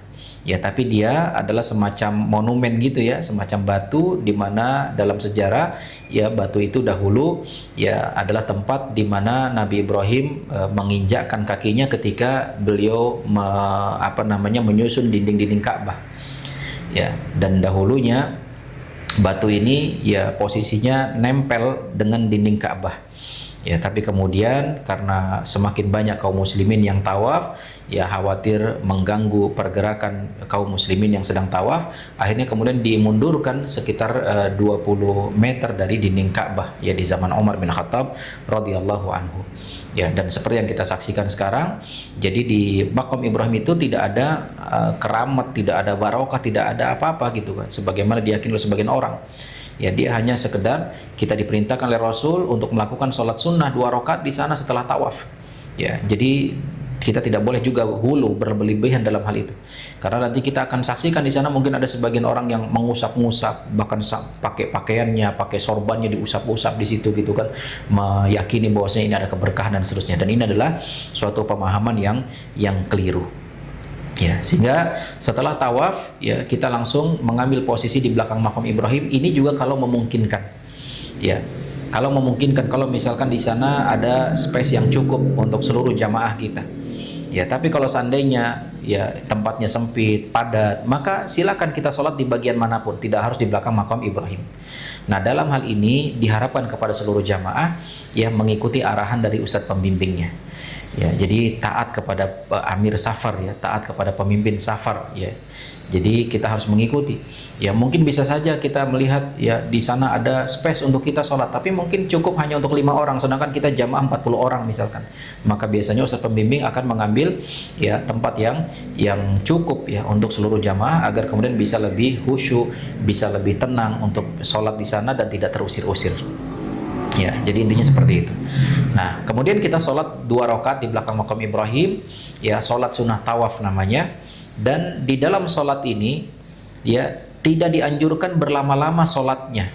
Ya, tapi dia adalah semacam monumen gitu ya, semacam batu di mana dalam sejarah ya batu itu dahulu ya adalah tempat di mana Nabi Ibrahim menginjakkan kakinya ketika beliau menyusun dinding-dinding Ka'bah. Ya, dan dahulunya batu ini ya posisinya nempel dengan dinding Ka'bah. Ya, tapi kemudian karena semakin banyak kaum muslimin yang tawaf, ya khawatir mengganggu pergerakan kaum muslimin yang sedang tawaf, akhirnya kemudian dimundurkan sekitar 20 meter dari dinding Ka'bah ya di zaman Umar bin Khattab radhiyallahu anhu. Ya, dan seperti yang kita saksikan sekarang, jadi di makam Ibrahim itu tidak ada keramat, tidak ada barokah, tidak ada apa-apa gitu kan, sebagaimana diyakini oleh sebagian orang. Ya, dia hanya sekedar kita diperintahkan oleh Rasul untuk melakukan sholat sunnah 2 rakaat di sana setelah tawaf. Ya, jadi Kita tidak boleh juga hulu berlebihan dalam hal itu, karena nanti kita akan saksikan di sana mungkin ada sebagian orang yang mengusap-ngusap, bahkan pakai pakaiannya, pakai sorbannya diusap-usap di situ gitu kan, meyakini bahwasanya ini ada keberkahan dan seterusnya. Dan ini adalah suatu pemahaman yang keliru. Ya, sehingga setelah tawaf ya kita langsung mengambil posisi di belakang makam Ibrahim. Ini juga kalau memungkinkan. Ya. Kalau memungkinkan, kalau misalkan di sana ada space yang cukup untuk seluruh jamaah kita. Ya, tapi kalau seandainya ya tempatnya sempit, padat, maka silakan kita sholat di bagian manapun, tidak harus di belakang makam Ibrahim. Nah, dalam hal ini diharapkan kepada seluruh jamaah ya mengikuti arahan dari ustadz pembimbingnya. Ya, jadi taat kepada amir safar ya, taat kepada pemimpin safar ya. Jadi kita harus mengikuti. Ya, mungkin bisa saja kita melihat ya di sana ada space untuk kita sholat, tapi mungkin cukup hanya untuk 5 orang, sedangkan kita jamaah 40 orang misalkan. Maka biasanya ustadz pembimbing akan mengambil ya tempat yang cukup ya untuk seluruh jamaah agar kemudian bisa lebih khusyuk, bisa lebih tenang untuk sholat di sana dan tidak terusir-usir. Ya, jadi intinya seperti itu. Nah, kemudian kita sholat 2 rakaat di belakang makam Ibrahim, ya sholat sunnah tawaf namanya. Dan di dalam sholat ini, ya tidak dianjurkan berlama-lama sholatnya,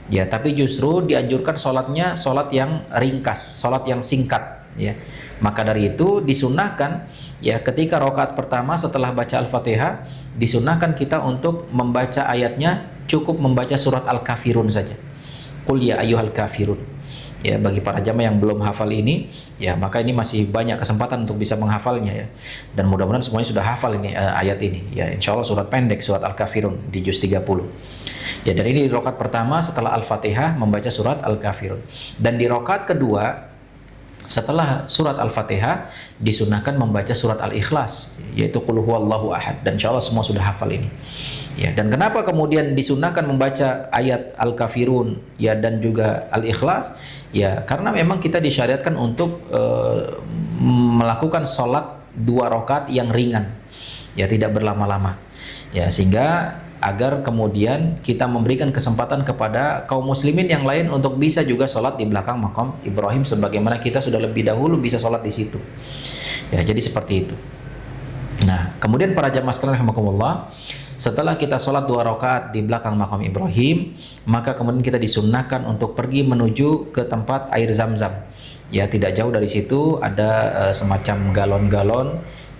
ya tapi justru dianjurkan sholatnya sholat yang ringkas, sholat yang singkat, ya. Maka dari itu disunahkan, ya ketika rakaat pertama setelah baca Al-Fatihah, disunahkan kita untuk membaca ayatnya cukup membaca surat Al-Kafirun saja. Qul ya ayyuhal kafirun. Ya, bagi para jamaah yang belum hafal ini, ya maka ini masih banyak kesempatan untuk bisa menghafalnya ya. Dan mudah-mudahan semuanya sudah hafal ini ayat ini. Ya, insya Allah surat pendek, surat Al-Kafirun di juz 30. Ya, dan ini di rakaat pertama setelah Al-Fatihah membaca surat Al-Kafirun. Dan di rakaat kedua setelah surat Al-Fatihah disunahkan membaca surat Al-Ikhlas, yaitu Qul huwallahu ahad. Dan insya Allah semua sudah hafal ini. Ya, dan kenapa kemudian disunahkan membaca ayat Al-Kafirun ya dan juga Al-Ikhlas? Ya, karena memang kita disyariatkan untuk melakukan sholat 2 rakaat yang ringan, ya tidak berlama-lama. Ya, sehingga agar kemudian kita memberikan kesempatan kepada kaum muslimin yang lain untuk bisa juga sholat di belakang makam Ibrahim sebagaimana kita sudah lebih dahulu bisa sholat di situ. Ya, jadi seperti itu. Nah, kemudian para jamaah sekalian rahimakumullah, setelah kita sholat 2 rakaat di belakang makam Ibrahim, maka kemudian kita disunnahkan untuk pergi menuju ke tempat air Zam-Zam. Ya, tidak jauh dari situ ada semacam galon-galon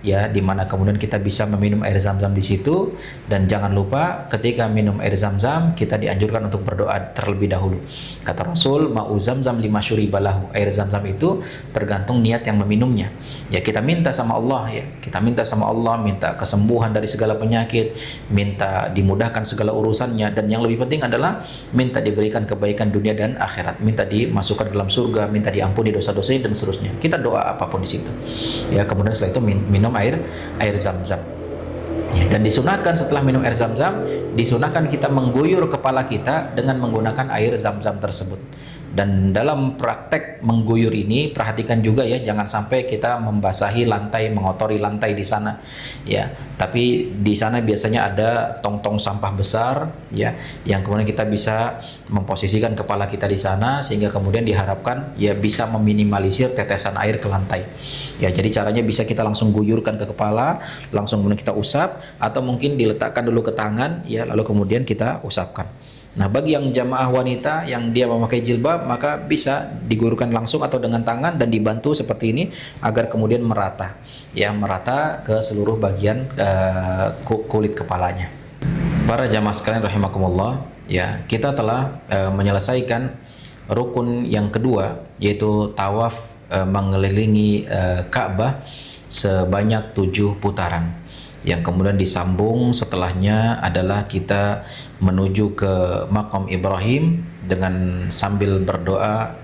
ya, di mana kemudian kita bisa meminum air Zam-Zam di situ. Dan jangan lupa ketika minum air Zam-Zam kita dianjurkan untuk berdoa terlebih dahulu. Kata Rasul, ma'u Zam-Zam lima syuribalahu, air Zam-Zam itu tergantung niat yang meminumnya. Ya, kita minta sama Allah ya, kita minta sama Allah, minta kesembuhan dari segala penyakit, minta dimudahkan segala urusannya, dan yang lebih penting adalah minta diberikan kebaikan dunia dan akhirat, minta dimasukkan dalam surga, minta diampuni dosa-dosanya dan seterusnya. Kita doa apapun di situ. Ya, kemudian setelah itu minum air Zam-Zam. Ya, dan disunahkan setelah minum air Zam-Zam, disunahkan kita mengguyur kepala kita dengan menggunakan air Zam-Zam tersebut. Dan dalam praktek mengguyur ini perhatikan juga ya, jangan sampai kita membasahi lantai, mengotori lantai di sana. Ya, tapi di sana biasanya ada tong-tong sampah besar ya, yang kemudian kita bisa memposisikan kepala kita di sana sehingga kemudian diharapkan ya bisa meminimalisir tetesan air ke lantai. Ya, jadi caranya bisa kita langsung guyurkan ke kepala, langsung kemudian kita usap, atau mungkin diletakkan dulu ke tangan ya, lalu kemudian kita usapkan. Nah, bagi yang jamaah wanita yang dia memakai jilbab, maka bisa diguyurkan langsung atau dengan tangan dan dibantu seperti ini agar kemudian merata, ya merata ke seluruh bagian kulit kepalanya. Para jamaah sekalian rahimakumullah, ya kita telah menyelesaikan rukun yang kedua, yaitu tawaf mengelilingi Ka'bah sebanyak 7 putaran. Yang kemudian disambung setelahnya adalah kita menuju ke makam Ibrahim dengan sambil berdoa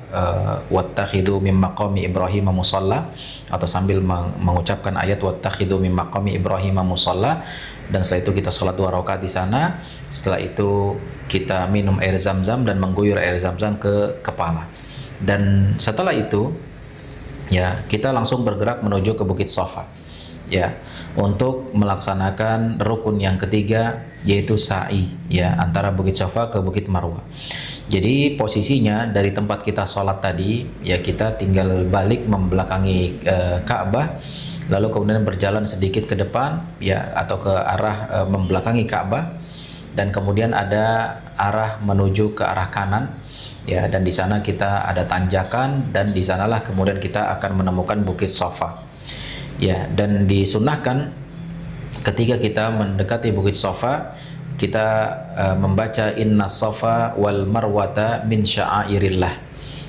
wattakhidhu min maqami Ibrahim musalla, atau sambil mengucapkan ayat wattakhidhu min maqami Ibrahim musalla. Dan setelah itu kita sholat 2 rakaat di sana. Setelah itu kita minum air Zam-Zam dan mengguyur air Zam-Zam ke kepala. Dan setelah itu ya kita langsung bergerak menuju ke Bukit Safa ya, untuk melaksanakan rukun yang ketiga, yaitu sa'i ya, antara Bukit Safa ke Bukit Marwah. Jadi posisinya dari tempat kita sholat tadi ya, kita tinggal balik membelakangi Ka'bah lalu kemudian berjalan sedikit ke depan ya, atau ke arah membelakangi Ka'bah, dan kemudian ada arah menuju ke arah kanan ya, dan di sana kita ada tanjakan, dan di sanalah kemudian kita akan menemukan Bukit Safa ya. Dan disunnahkan ketika kita mendekati Bukit Safa, kita membaca Inna Safa wal Marwata min sya'airillah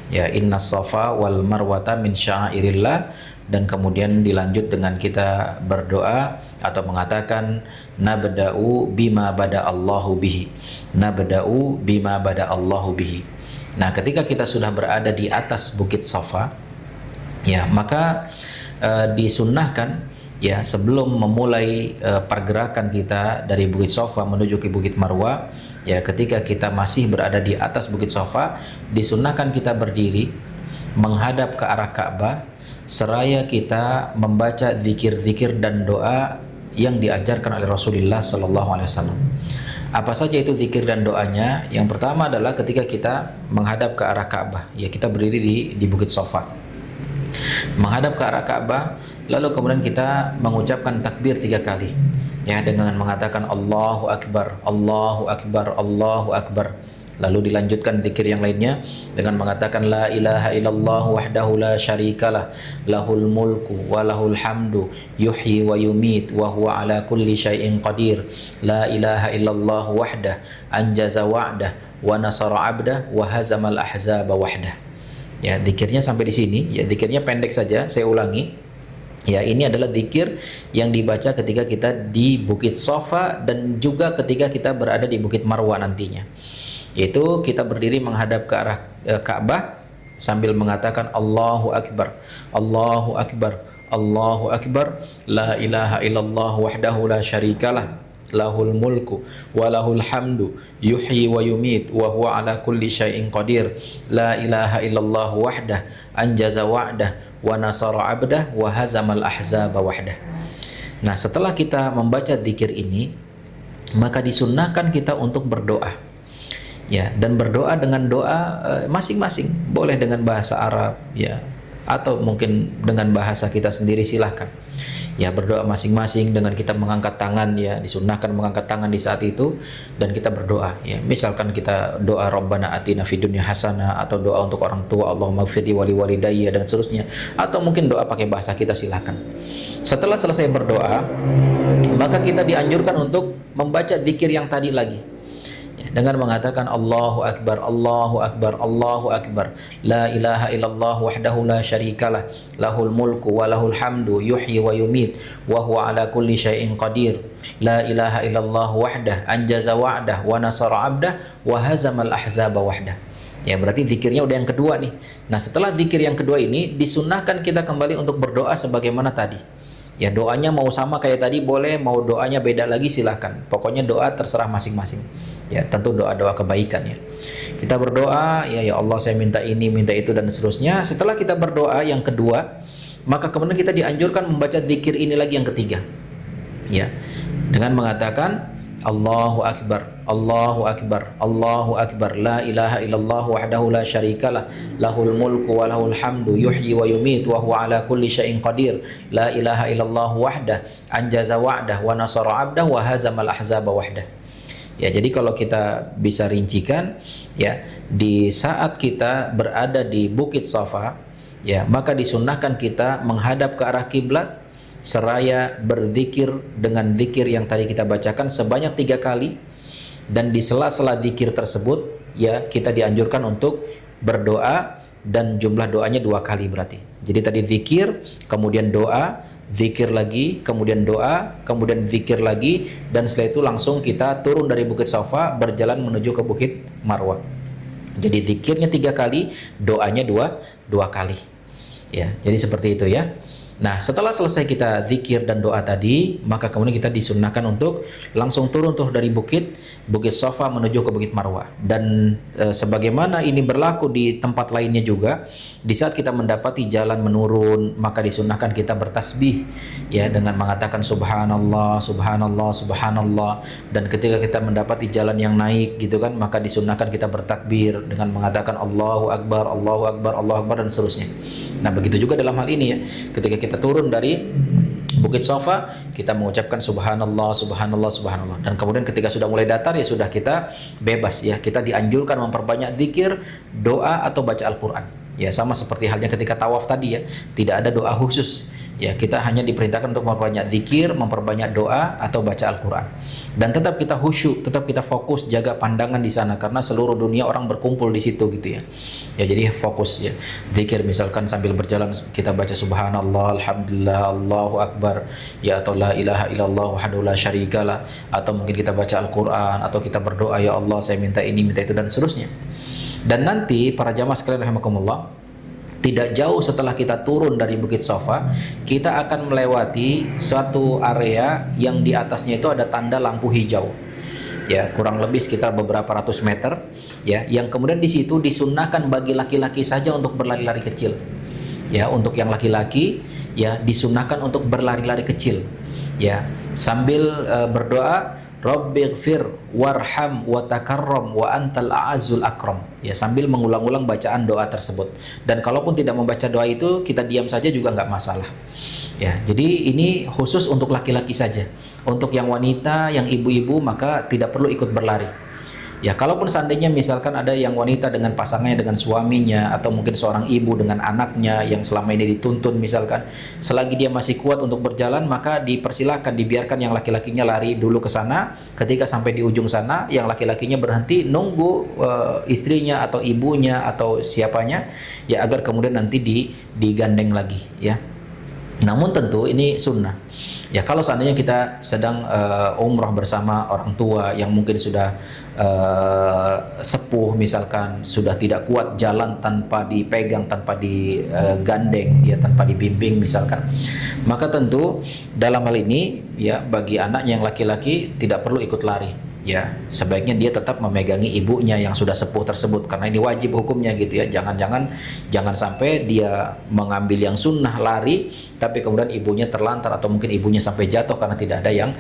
ya, Inna Safa wal Marwata min sya'airillah, dan kemudian dilanjut dengan kita berdoa atau mengatakan nabda'u bima bada Allahu bihi, nabda'u bima bada Allahu bihi. Nah, ketika kita sudah berada di atas Bukit Safa ya, maka disunnahkan ya, sebelum memulai pergerakan kita dari Bukit Safa menuju ke Bukit Marwa ya, ketika kita masih berada di atas Bukit Safa, disunnahkan kita berdiri menghadap ke arah Ka'bah seraya kita membaca zikir-zikir dan doa yang diajarkan oleh Rasulullah sallallahu alaihi wasallam. Apa saja itu zikir dan doanya? Yang pertama adalah ketika kita menghadap ke arah Ka'bah ya, kita berdiri di Bukit Safa menghadap ke arah Ka'bah, lalu kemudian kita mengucapkan takbir 3 kali ya, dengan mengatakan Allahu Akbar, Allahu Akbar, Allahu Akbar. Lalu dilanjutkan zikir yang lainnya dengan mengatakan la ilaha illallah wahdahu la syarikalah, lahul mulku wa lahul hamdu, yuhyi wa yumit wa huwa ala kulli syai'in qadir, la ilaha illallah wahdah, anjaza wa'dah wa nasara 'abdah wa hazamal ahzaba wahdah. Ya, zikirnya sampai di sini ya, zikirnya pendek saja, saya ulangi. Ya, ini adalah zikir yang dibaca ketika kita di Bukit Safa dan juga ketika kita berada di Bukit Marwa nantinya. Yaitu kita berdiri menghadap ke arah Ka'bah sambil mengatakan Allahu Akbar, Allahu Akbar, Allahu Akbar, la ilaha illallah wahdahu la syarikalah, lahul mulku wa lahul hamdu, yuhyi wa yumit wa huwa ala kulli syai'in qadir, la ilaha illallah wahdah, anjaza wa'dah wa nasara 'abdah wa hazamal ahzaba wahdah. Nah, setelah kita membaca zikir ini, maka disunnahkan kita untuk berdoa ya, dan berdoa dengan doa masing-masing, boleh dengan bahasa Arab ya, atau mungkin dengan bahasa kita sendiri, silahkan ya, berdoa masing-masing dengan kita mengangkat tangan ya, disunnahkan mengangkat tangan di saat itu dan kita berdoa ya. Misalkan kita doa Rabbana atina fid dunya hasanah, atau doa untuk orang tua Allahumma ighfirli wa liwalidayya dan seterusnya, atau mungkin doa pakai bahasa kita, silahkan. Setelah selesai berdoa, maka kita dianjurkan untuk membaca zikir yang tadi lagi dengan mengatakan Allahu Akbar, Allahu Akbar, Allahu Akbar, la ilaha illallah wahdahu la syarikalah, lahul mulku wa lahul hamdu, yuhyi wa yumit wa huwa ala kulli syai'in qadir, la ilaha illallah wahdah, anjaza wa'dah wa nasara 'abdah wa hazamal ahzaba wahdah. Ya, berarti zikirnya udah yang kedua nih. Nah, setelah zikir yang kedua ini, disunnahkan kita kembali untuk berdoa sebagaimana tadi. Ya, doanya mau sama kayak tadi boleh, mau doanya beda lagi silahkan. Pokoknya doa terserah masing-masing. Ya, tentu doa-doa kebaikan ya. Kita berdoa, ya Allah saya minta ini, minta itu dan seterusnya. Setelah kita berdoa yang kedua, maka kemudian kita dianjurkan membaca zikir ini lagi yang ketiga. Ya. Dengan mengatakan Allahu Akbar, Allahu Akbar, Allahu Akbar, la ilaha illallah wahdahu la syarikalah, lahul mulku wa lahul hamdu, yuhyi wa yumit wa huwa ala kulli syai'in qadir, la ilaha illallah wahdah, anjaza wa'dah wa nasara 'abdah wa hazamal ahzaba wahdah. Ya, jadi kalau kita bisa rincikan ya, di saat kita berada di Bukit Safa ya, maka disunnahkan kita menghadap ke arah kiblat seraya berzikir dengan zikir yang tadi kita bacakan sebanyak 3 kali, dan di sela-sela zikir tersebut ya, kita dianjurkan untuk berdoa, dan jumlah doanya 2 kali berarti. Jadi tadi zikir, kemudian doa, zikir lagi, kemudian doa, kemudian zikir lagi, dan setelah itu langsung kita turun dari Bukit Safa berjalan menuju ke Bukit Marwa. Jadi zikirnya 3 kali, doanya 2 kali. Ya, jadi seperti itu ya. Nah, setelah selesai kita zikir dan doa tadi, maka kemudian kita disunnahkan untuk langsung turun dari Bukit Safa menuju ke Bukit Marwa. Dan sebagaimana ini berlaku di tempat lainnya juga, di saat kita mendapati jalan menurun, maka disunnahkan kita bertasbih ya, dengan mengatakan subhanallah, subhanallah, subhanallah. Dan ketika kita mendapati jalan yang naik gitu kan, maka disunnahkan kita bertakbir dengan mengatakan Allahu Akbar, Allahu Akbar, Allahu Akbar dan seterusnya. Nah, begitu juga dalam hal ini ya, ketika kita turun dari Bukit Safa, kita mengucapkan subhanallah, subhanallah, subhanallah. Dan kemudian ketika sudah mulai datar ya sudah kita bebas ya. Kita dianjurkan memperbanyak zikir, doa atau baca Al-Qur'an. Ya sama seperti halnya ketika tawaf tadi ya. Tidak ada doa khusus. Ya, kita hanya diperintahkan untuk memperbanyak zikir, memperbanyak doa atau baca Al-Qur'an. Dan tetap kita khusyuk, tetap kita fokus jaga pandangan di sana karena seluruh dunia orang berkumpul di situ gitu ya. Ya jadi fokus ya. Zikir misalkan sambil berjalan kita baca subhanallah, alhamdulillah, Allahu akbar ya, atau la ilaha illallah wahdahu la syarikalah, atau mungkin kita baca Al-Qur'an atau kita berdoa ya Allah saya minta ini, minta itu dan seterusnya. Dan nanti para jamaah sekalian rahimakumullah, tidak jauh setelah kita turun dari Bukit Safa, kita akan melewati suatu area yang di atasnya itu ada tanda lampu hijau. Ya, kurang lebih sekitar beberapa ratus meter, ya, yang kemudian di situ disunnahkan bagi laki-laki saja untuk berlari-lari kecil. Ya, untuk yang laki-laki ya disunnahkan untuk berlari-lari kecil. Ya, sambil berdoa Rabbighfir warham wa takarram wa antal a'azzul akram. Ya, sambil mengulang-ulang bacaan doa tersebut. Dan kalaupun tidak membaca doa itu, kita diam saja juga nggak masalah. Ya, jadi ini khusus untuk laki-laki saja. Untuk yang wanita, yang ibu-ibu maka tidak perlu ikut berlari. Ya, kalaupun seandainya misalkan ada yang wanita dengan pasangannya, dengan suaminya, atau mungkin seorang ibu dengan anaknya yang selama ini dituntun misalkan, selagi dia masih kuat untuk berjalan, maka dipersilahkan, dibiarkan yang laki-lakinya lari dulu ke sana. Ketika sampai di ujung sana, yang laki-lakinya berhenti nunggu istrinya atau ibunya atau siapanya, ya agar kemudian nanti digandeng lagi, ya. Namun tentu ini sunnah. Ya kalau seandainya kita sedang umrah bersama orang tua yang mungkin sudah sepuh misalkan, sudah tidak kuat jalan tanpa dipegang, tanpa digandeng, ya tanpa dibimbing misalkan, maka tentu dalam hal ini ya bagi anaknya yang laki-laki tidak perlu ikut lari. Ya sebaiknya dia tetap memegangi ibunya yang sudah sepuh tersebut karena ini wajib hukumnya gitu ya. Jangan sampai dia mengambil yang sunnah lari tapi kemudian ibunya terlantar atau mungkin ibunya sampai jatuh karena tidak ada yang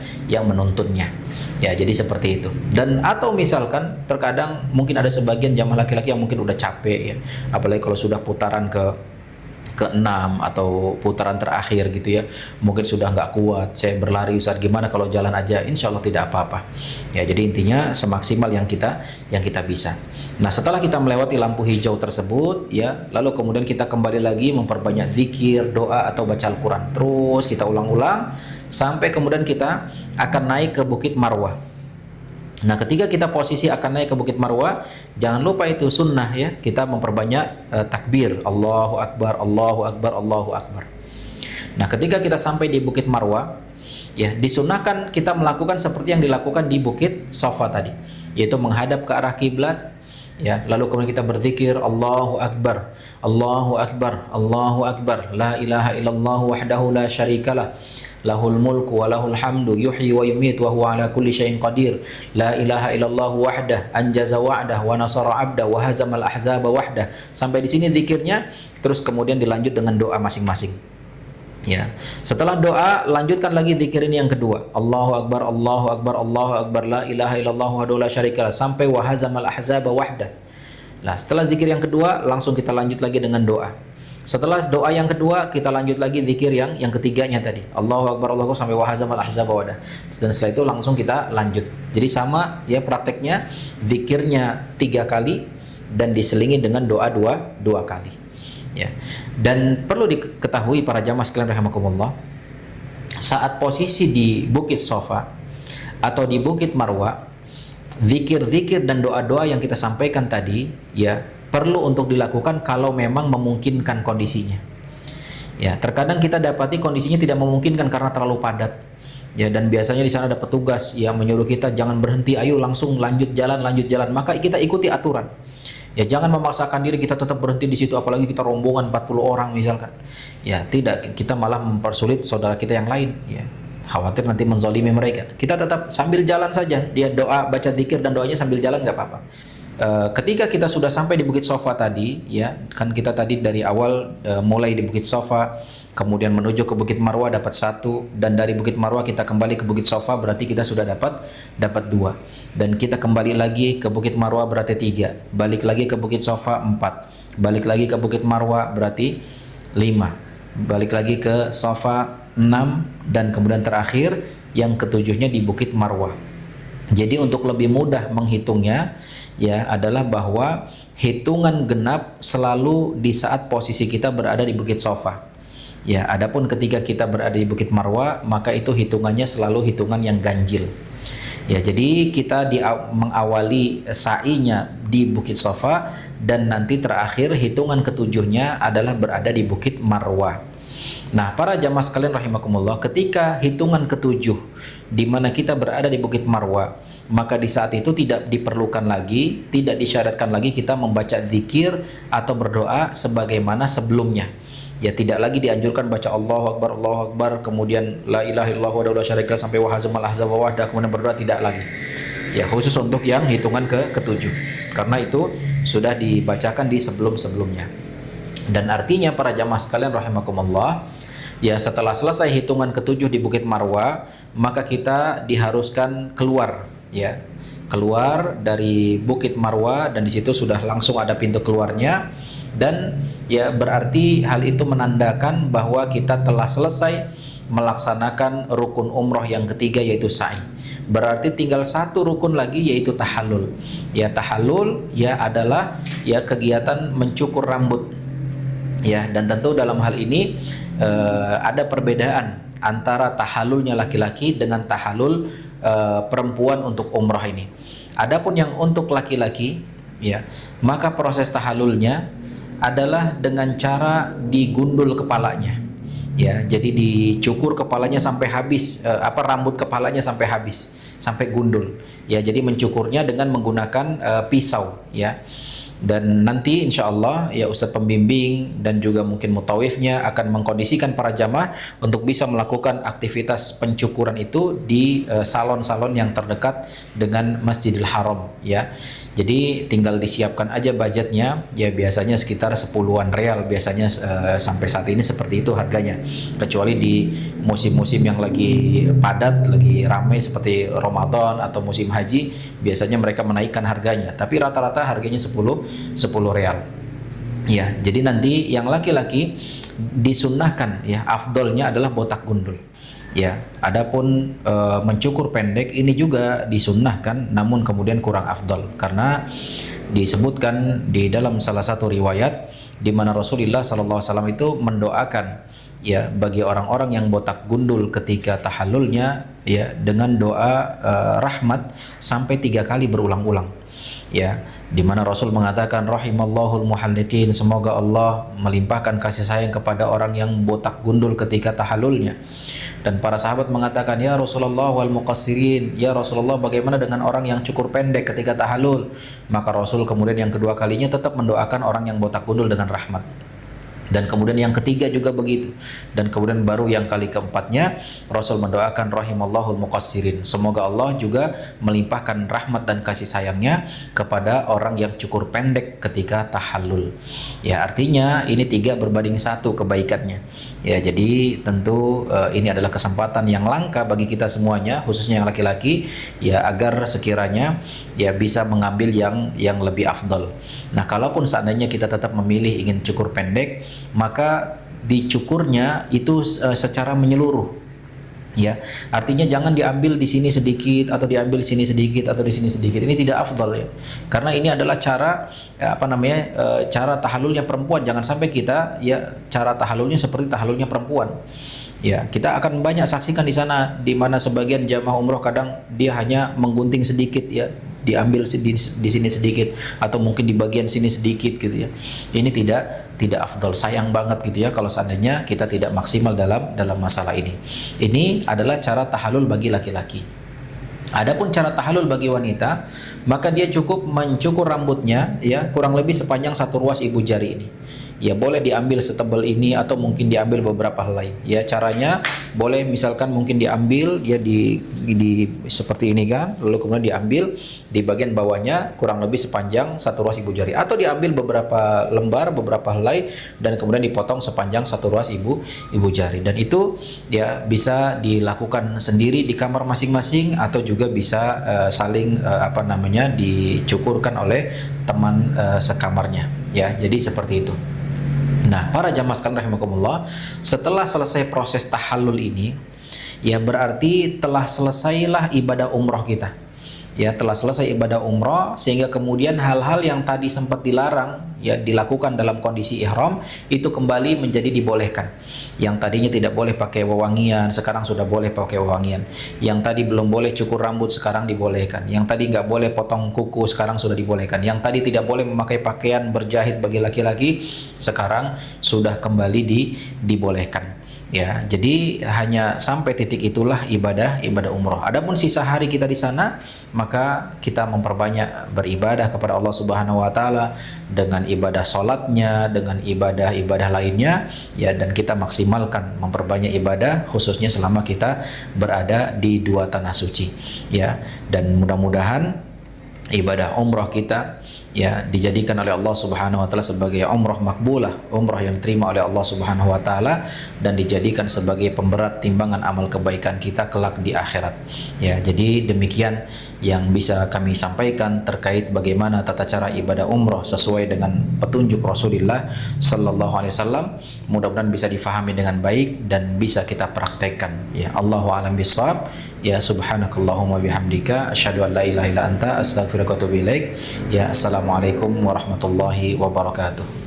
menuntunnya. Ya jadi seperti itu. Dan atau misalkan terkadang mungkin ada sebagian jamaah laki-laki yang mungkin udah capek ya, apalagi kalau sudah putaran ke-6 atau putaran terakhir gitu ya, mungkin sudah nggak kuat, saya berlari Ustaz, gimana kalau jalan aja? Insya Allah tidak apa-apa ya. Jadi intinya semaksimal yang kita bisa. Nah setelah kita melewati lampu hijau tersebut ya, lalu kemudian kita kembali lagi memperbanyak zikir, doa atau baca Al-Quran, terus kita ulang-ulang sampai kemudian kita akan naik ke Bukit Marwah. Nah ketika kita posisi akan naik ke Bukit Marwah, jangan lupa itu sunnah ya, kita memperbanyak takbir, Allahu Akbar, Allahu Akbar, Allahu Akbar. Nah ketika kita sampai di Bukit Marwah, ya disunnahkan kita melakukan seperti yang dilakukan di Bukit Safa tadi, yaitu menghadap ke arah kiblat, ya lalu kemudian kita berzikir Allahu Akbar, Allahu Akbar, Allahu Akbar, la ilaha illallah wahdahu la syarikalah, lahul mulku wa lahul hamdu yuhyi wa yumiitu wa huwa ala kulli syai'in qadir, la ilaha illallah wahdah anjaza wa'dah wa nasara 'abdah wa hazamal ahzaba wahdah. Sampai di sini zikirnya, terus kemudian dilanjut dengan doa masing-masing. Ya. Setelah doa lanjutkan lagi zikir ini yang kedua. Allahu Akbar, Allahu Akbar, Allahu Akbar, la ilaha illallah wahdahu la syarikalah sampai wa hazamal ahzaba wahdah. Nah, setelah zikir yang kedua langsung kita lanjut lagi dengan doa. Setelah doa yang kedua kita lanjut lagi zikir yang ketiganya tadi. Allahu Akbar, Allahu Akbar sampai wa hazamal ahzaba wahdah. Dan setelah itu langsung kita lanjut. Jadi sama ya prakteknya, zikirnya 3 kali dan diselingi dengan doa dua kali. Ya. Dan perlu diketahui para jamaah sekalian rahimakumullah, saat posisi di Bukit Safa atau di Bukit Marwah, zikir-zikir dan doa-doa yang kita sampaikan tadi ya perlu untuk dilakukan kalau memang memungkinkan kondisinya. Ya, terkadang kita dapati kondisinya tidak memungkinkan karena terlalu padat. Ya, dan biasanya di sana ada petugas yang menyuruh kita jangan berhenti, ayo langsung lanjut jalan. Maka kita ikuti aturan. Ya, jangan memaksakan diri kita tetap berhenti di situ apalagi kita rombongan 40 orang misalkan. Ya, tidak, kita malah mempersulit saudara kita yang lain, ya. Khawatir nanti menzalimi mereka. Kita tetap sambil jalan saja, dia doa, baca zikir dan doanya sambil jalan nggak apa-apa. Ketika kita sudah sampai di Bukit Safa tadi, ya kan kita tadi dari awal mulai di Bukit Safa, kemudian menuju ke Bukit Marwah dapat 1, dan dari Bukit Marwah kita kembali ke Bukit Safa berarti kita sudah dapat 2, dan kita kembali lagi ke Bukit Marwah berarti 3, balik lagi ke Bukit Safa 4, balik lagi ke Bukit Marwah berarti 5, balik lagi ke Safa 6, dan kemudian terakhir yang ketujuhnya di Bukit Marwah. Jadi untuk lebih mudah menghitungnya ya adalah bahwa hitungan genap selalu di saat posisi kita berada di Bukit Sofa. Ya, adapun ketika kita berada di Bukit Marwah, maka itu hitungannya selalu hitungan yang ganjil. Ya, jadi kita mengawali sa'inya di Bukit Sofa dan nanti terakhir hitungan ketujuhnya adalah berada di Bukit Marwah. Nah, para jamaah sekalian rahimakumullah, ketika hitungan ketujuh di mana kita berada di Bukit Marwah, maka di saat itu tidak diperlukan lagi, tidak disyaratkan lagi kita membaca zikir atau berdoa sebagaimana sebelumnya. Ya, tidak lagi dianjurkan baca Allahu Akbar, kemudian la ilaha illallah wa la syarika sampai wa hazamal ahzaba wahda, kemudian berdoa, tidak lagi. Ya, khusus untuk yang hitungan ketujuh. Karena itu sudah dibacakan di sebelum-sebelumnya. Dan artinya para jamaah sekalian rahimakumullah, ya setelah selesai hitungan ketujuh di Bukit Marwah, maka kita diharuskan keluar, ya. Keluar dari Bukit Marwah, dan di situ sudah langsung ada pintu keluarnya. Dan ya berarti hal itu menandakan bahwa kita telah selesai melaksanakan rukun umroh yang ketiga, yaitu sa'i. Berarti tinggal satu rukun lagi, yaitu tahallul. Ya, tahallul ya adalah ya kegiatan mencukur rambut. Ya, dan tentu dalam hal ini ada perbedaan antara tahallulnya laki-laki dengan tahallul perempuan untuk umroh ini. Adapun yang untuk laki-laki, ya, maka proses tahallulnya adalah dengan cara digundul kepalanya. Ya, jadi dicukur kepalanya sampai habis, rambut kepalanya sampai habis, sampai gundul. Ya, jadi mencukurnya dengan menggunakan pisau, ya. Dan nanti insya Allah ya Ustadz pembimbing dan juga mungkin mutawifnya akan mengkondisikan para jamaah untuk bisa melakukan aktivitas pencukuran itu di salon-salon yang terdekat dengan Masjidil Haram, ya. Jadi tinggal disiapkan aja budgetnya, ya biasanya sekitar 10-an real biasanya, sampai saat ini seperti itu harganya. Kecuali di musim-musim yang lagi padat, lagi ramai seperti Ramadan atau musim haji, biasanya mereka menaikkan harganya. Tapi rata-rata harganya 10 real. Ya, jadi nanti yang laki-laki disunnahkan, ya afdolnya adalah botak gundul. Ya, adapun mencukur pendek ini juga disunnahkan, namun kemudian kurang afdol karena disebutkan di dalam salah satu riwayat di mana Rasulullah SAW itu mendoakan ya bagi orang-orang yang botak gundul ketika tahallulnya ya dengan doa rahmat sampai 3 kali berulang-ulang. Ya, di mana Rasul mengatakan rahimallahul muhalliqin, semoga Allah melimpahkan kasih sayang kepada orang yang botak gundul ketika tahallulnya. Dan para sahabat mengatakan, ya Rasulullah wal muqassirin, ya Rasulullah bagaimana dengan orang yang cukur pendek ketika tahallul? Maka Rasul kemudian yang kedua kalinya tetap mendoakan orang yang botak gundul dengan rahmat. Dan kemudian yang ketiga juga begitu. Dan kemudian baru yang kali keempatnya Rasul mendoakan rahimallahul muqassirin, semoga Allah juga melimpahkan rahmat dan kasih sayangnya kepada orang yang cukur pendek ketika tahallul. Ya, artinya ini 3 berbanding 1 kebaikannya. Ya, jadi tentu ini adalah kesempatan yang langka bagi kita semuanya, khususnya yang laki-laki, ya agar sekiranya ya bisa mengambil yang lebih afdal. Nah, kalaupun seandainya kita tetap memilih ingin cukur pendek, maka dicukurnya itu secara menyeluruh. Ya, artinya jangan diambil di sini sedikit atau diambil sini sedikit atau di sini sedikit. Ini tidak afdal, ya. Karena ini adalah cara cara tahallulnya perempuan. Jangan sampai kita ya cara tahallulnya seperti tahallulnya perempuan. Ya, kita akan banyak saksikan di sana di mana sebagian jamaah umroh kadang dia hanya menggunting sedikit, ya, diambil di sini sedikit atau mungkin di bagian sini sedikit gitu, ya. Ini tidak afdal, sayang banget gitu ya kalau seandainya kita tidak maksimal dalam masalah ini. Ini adalah cara tahallul bagi laki-laki. Adapun cara tahallul bagi wanita, maka dia cukup mencukur rambutnya ya kurang lebih sepanjang 1 ruas ibu jari ini. Ya, boleh diambil setebal ini atau mungkin diambil beberapa helai. Ya, caranya boleh misalkan mungkin diambil ya di seperti ini kan, lalu kemudian diambil di bagian bawahnya kurang lebih sepanjang 1 ruas ibu jari, atau diambil beberapa lembar, beberapa helai dan kemudian dipotong sepanjang 1 ruas ibu jari. Dan itu ya bisa dilakukan sendiri di kamar masing-masing atau juga bisa saling dicukurkan oleh teman sekamarnya. Ya, jadi seperti itu. Nah, para jamaah sekalian rahimakumullah, setelah selesai proses tahallul ini, ya berarti telah selesailah ibadah umroh kita. Ya, telah selesai ibadah umroh, sehingga kemudian hal-hal yang tadi sempat dilarang ya dilakukan dalam kondisi ihram itu kembali menjadi dibolehkan. Yang tadinya tidak boleh pakai wewangian, sekarang sudah boleh pakai wewangian. Yang tadi belum boleh cukur rambut, sekarang dibolehkan. Yang tadi nggak boleh potong kuku, sekarang sudah dibolehkan. Yang tadi tidak boleh memakai pakaian berjahit bagi laki-laki, sekarang sudah kembali dibolehkan. Ya, jadi hanya sampai titik itulah ibadah umroh. Adapun sisa hari kita di sana, maka kita memperbanyak beribadah kepada Allah Subhanahu wa taala dengan ibadah salatnya, dengan ibadah-ibadah lainnya, ya, dan kita maksimalkan memperbanyak ibadah khususnya selama kita berada di dua tanah suci. Ya, dan mudah-mudahan ibadah umroh kita ya dijadikan oleh Allah Subhanahu wa taala sebagai umroh makbulah, umroh yang diterima oleh Allah Subhanahu wa taala, dan dijadikan sebagai pemberat timbangan amal kebaikan kita kelak di akhirat. Ya, jadi demikian yang bisa kami sampaikan terkait bagaimana tata cara ibadah umroh sesuai dengan petunjuk Rasulullah sallallahu alaihi wasallam. Mudah-mudahan bisa difahami dengan baik dan bisa kita praktekkan. Ya, Allahu a'lam bishawab. Ya, subhanakallahumma bihamdika asyhadu an la ilaha illa anta astaghfiruka wa atubu ilaik. Ya, assalamualaikum warahmatullahi wabarakatuh.